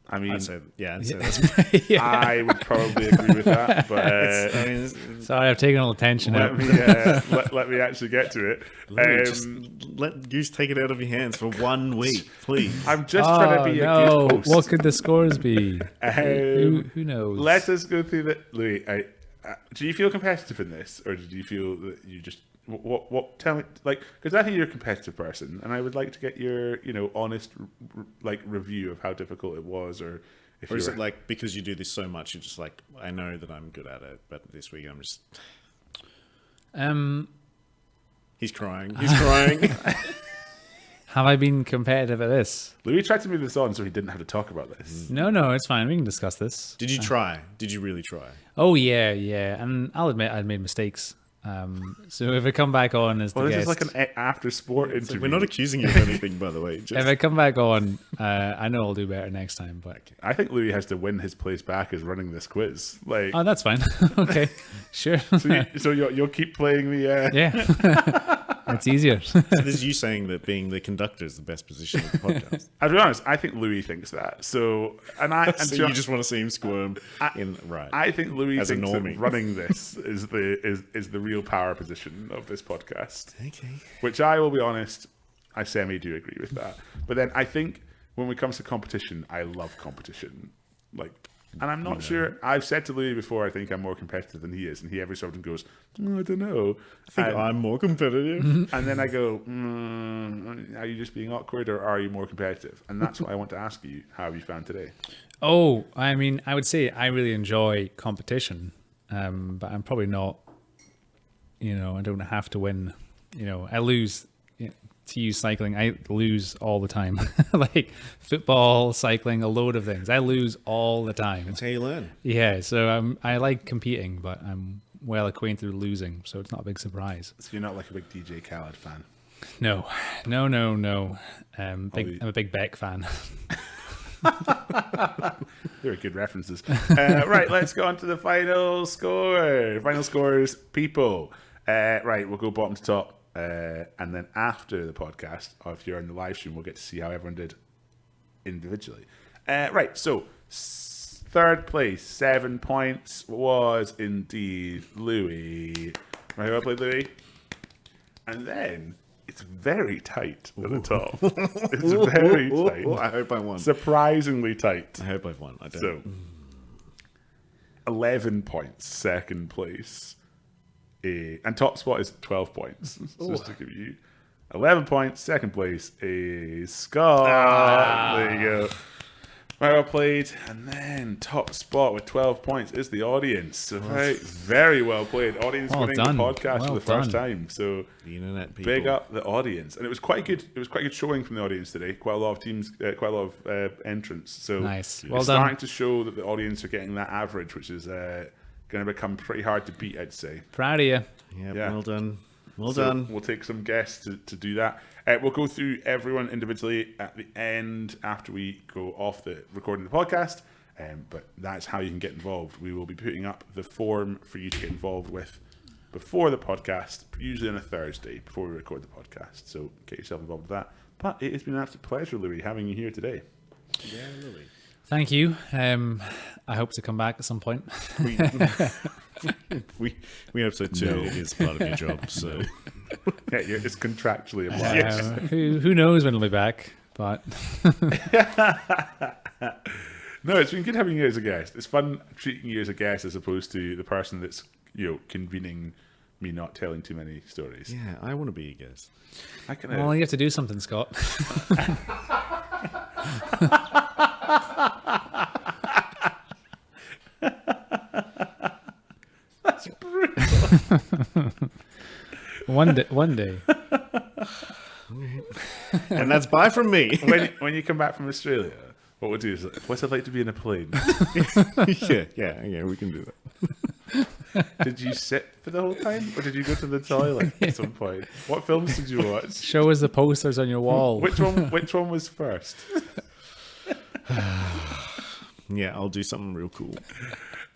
I mean, I'd say that's I would probably agree with that, but I mean, Sorry, I've taken all the tension let out. me let me actually get to it. just let Goose take it out of your hands for 1 week, please. I'm just trying to be a good host. What could the scores be? Who knows? Let us go through the. Louis, do you feel competitive in this, or did you feel that you just what? Tell me, like, because I think you're a competitive person, and I would like to get your honest review of how difficult it was, or if Or you is were, it like because you do this so much, you're just like, I know that I'm good at it, but this week I'm just. He's crying. He's crying. Have I been competitive at this? Louis tried to move this on so he didn't have to talk about this. No, it's fine. We can discuss this. Did you try? Did you really try? Oh, yeah. And I'll admit I'd made mistakes. So if I come back on as the Well, this guest, is like an after sport So interview. we're not accusing you of anything, by the way. if Just, I come back on, I know I'll do better next time. But I think Louis has to win his place back as running this quiz. Like, oh, that's fine. Okay, sure. so you'll keep playing the. Yeah, It's easier. So this is you saying that being the conductor is the best position of the podcast. I'll be honest, I think Louis thinks that. So, So you just want to see him squirm right. I think Louis As a thinks that normie. running this is the real power position of this podcast. Okay. Which I will be honest, I semi do agree with that. But then I think when it comes to competition, I love competition. And I'm not sure. I've said to Louis before, I think I'm more competitive than he is, and he every so often goes, I don't know. I think I'm more competitive. And then I go, are you just being awkward, or are you more competitive? And that's what I want to ask you. How have you found today? Oh, I mean, I would say I really enjoy competition, but I'm probably not, I don't have to win. I lose. To use cycling, I lose all the time. Like football, cycling, a load of things. I lose all the time. That's how you learn. Yeah, so I like competing, but I'm well acquainted with losing, so it's not a big surprise. So you're not like a big DJ Khaled fan? No. I'm a big Beck fan. They were good references. Right, let's go on to the final score. Final scores, people. Right, we'll go bottom to top. And then after the podcast, or if you're on the live stream, we'll get to see how everyone did individually. Right, so third place, 7 points, was indeed Louis. Right, well played, Louis. And then it's very tight at the top. It's very tight. I hope I won. Surprisingly tight. I hope I've won. I don't. So, 11 points, second place. And top spot is 12 points. Just to give you 11 points. Second place is Scott. There you go. Very well played. And then top spot with 12 points is the audience. So very well played. Audience Well winning done. the podcast Well for the first done. time. So The internet people. big up the audience. And it was quite good. It was quite good showing from the audience today. Quite a lot of teams, quite a lot of entrants. So Nice. it's Well done. starting to show that the audience are getting that average, which is going to become pretty hard to beat, I'd say. Proud of you. Yeah, well done. Well So done. we'll take some guests to do that. We'll go through everyone individually at the end after we go off the recording of the podcast. But that's how you can get involved. We will be putting up the form for you to get involved with before the podcast, usually on a Thursday before we record the podcast. So get yourself involved with that. But it has been an absolute pleasure, Louis, having you here today. Yeah, Louis. Thank you. I hope to come back at some point. We hope so too. It is part of your job, so Yeah, it's contractually obliged. Who knows when I'll be back, but No, it's been good having you as a guest. It's fun treating you as a guest as opposed to the person that's convening me not telling too many stories. yeah, I want to be a guest. I can. well, you have to do something, Scott. That's brutal. One day. And that's bye from me. when you come back from Australia, what we'll do is, what's it like to be in a plane? yeah, we can do that. Did you sit for the whole time, or did you go to the toilet at some point? What films did you watch? Show us the posters on your wall. Which one was first? Yeah, I'll do something real cool.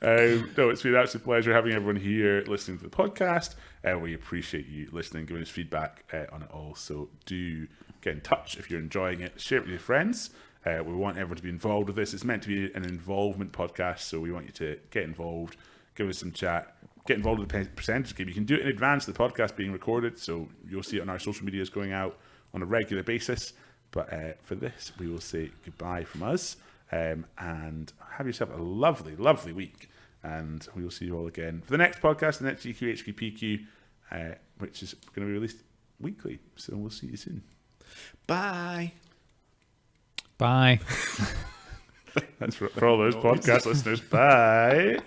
No, it's been an absolute pleasure having everyone here listening to the podcast. We appreciate you listening, giving us feedback on it all. So do get in touch if you're enjoying it. Share it with your friends. We want everyone to be involved with this. It's meant to be an involvement podcast, so we want you to get involved, give us some chat, get involved with the percentage game. You can do it in advance of the podcast being recorded, so you'll see it on our social medias going out on a regular basis. But for this, we will say goodbye from us. And have yourself a lovely, lovely week. And we will see you all again for the next podcast, the next GQ HQPQ, which is going to be released weekly. So we'll see you soon. Bye. Bye. That's for all those podcast listeners. Bye.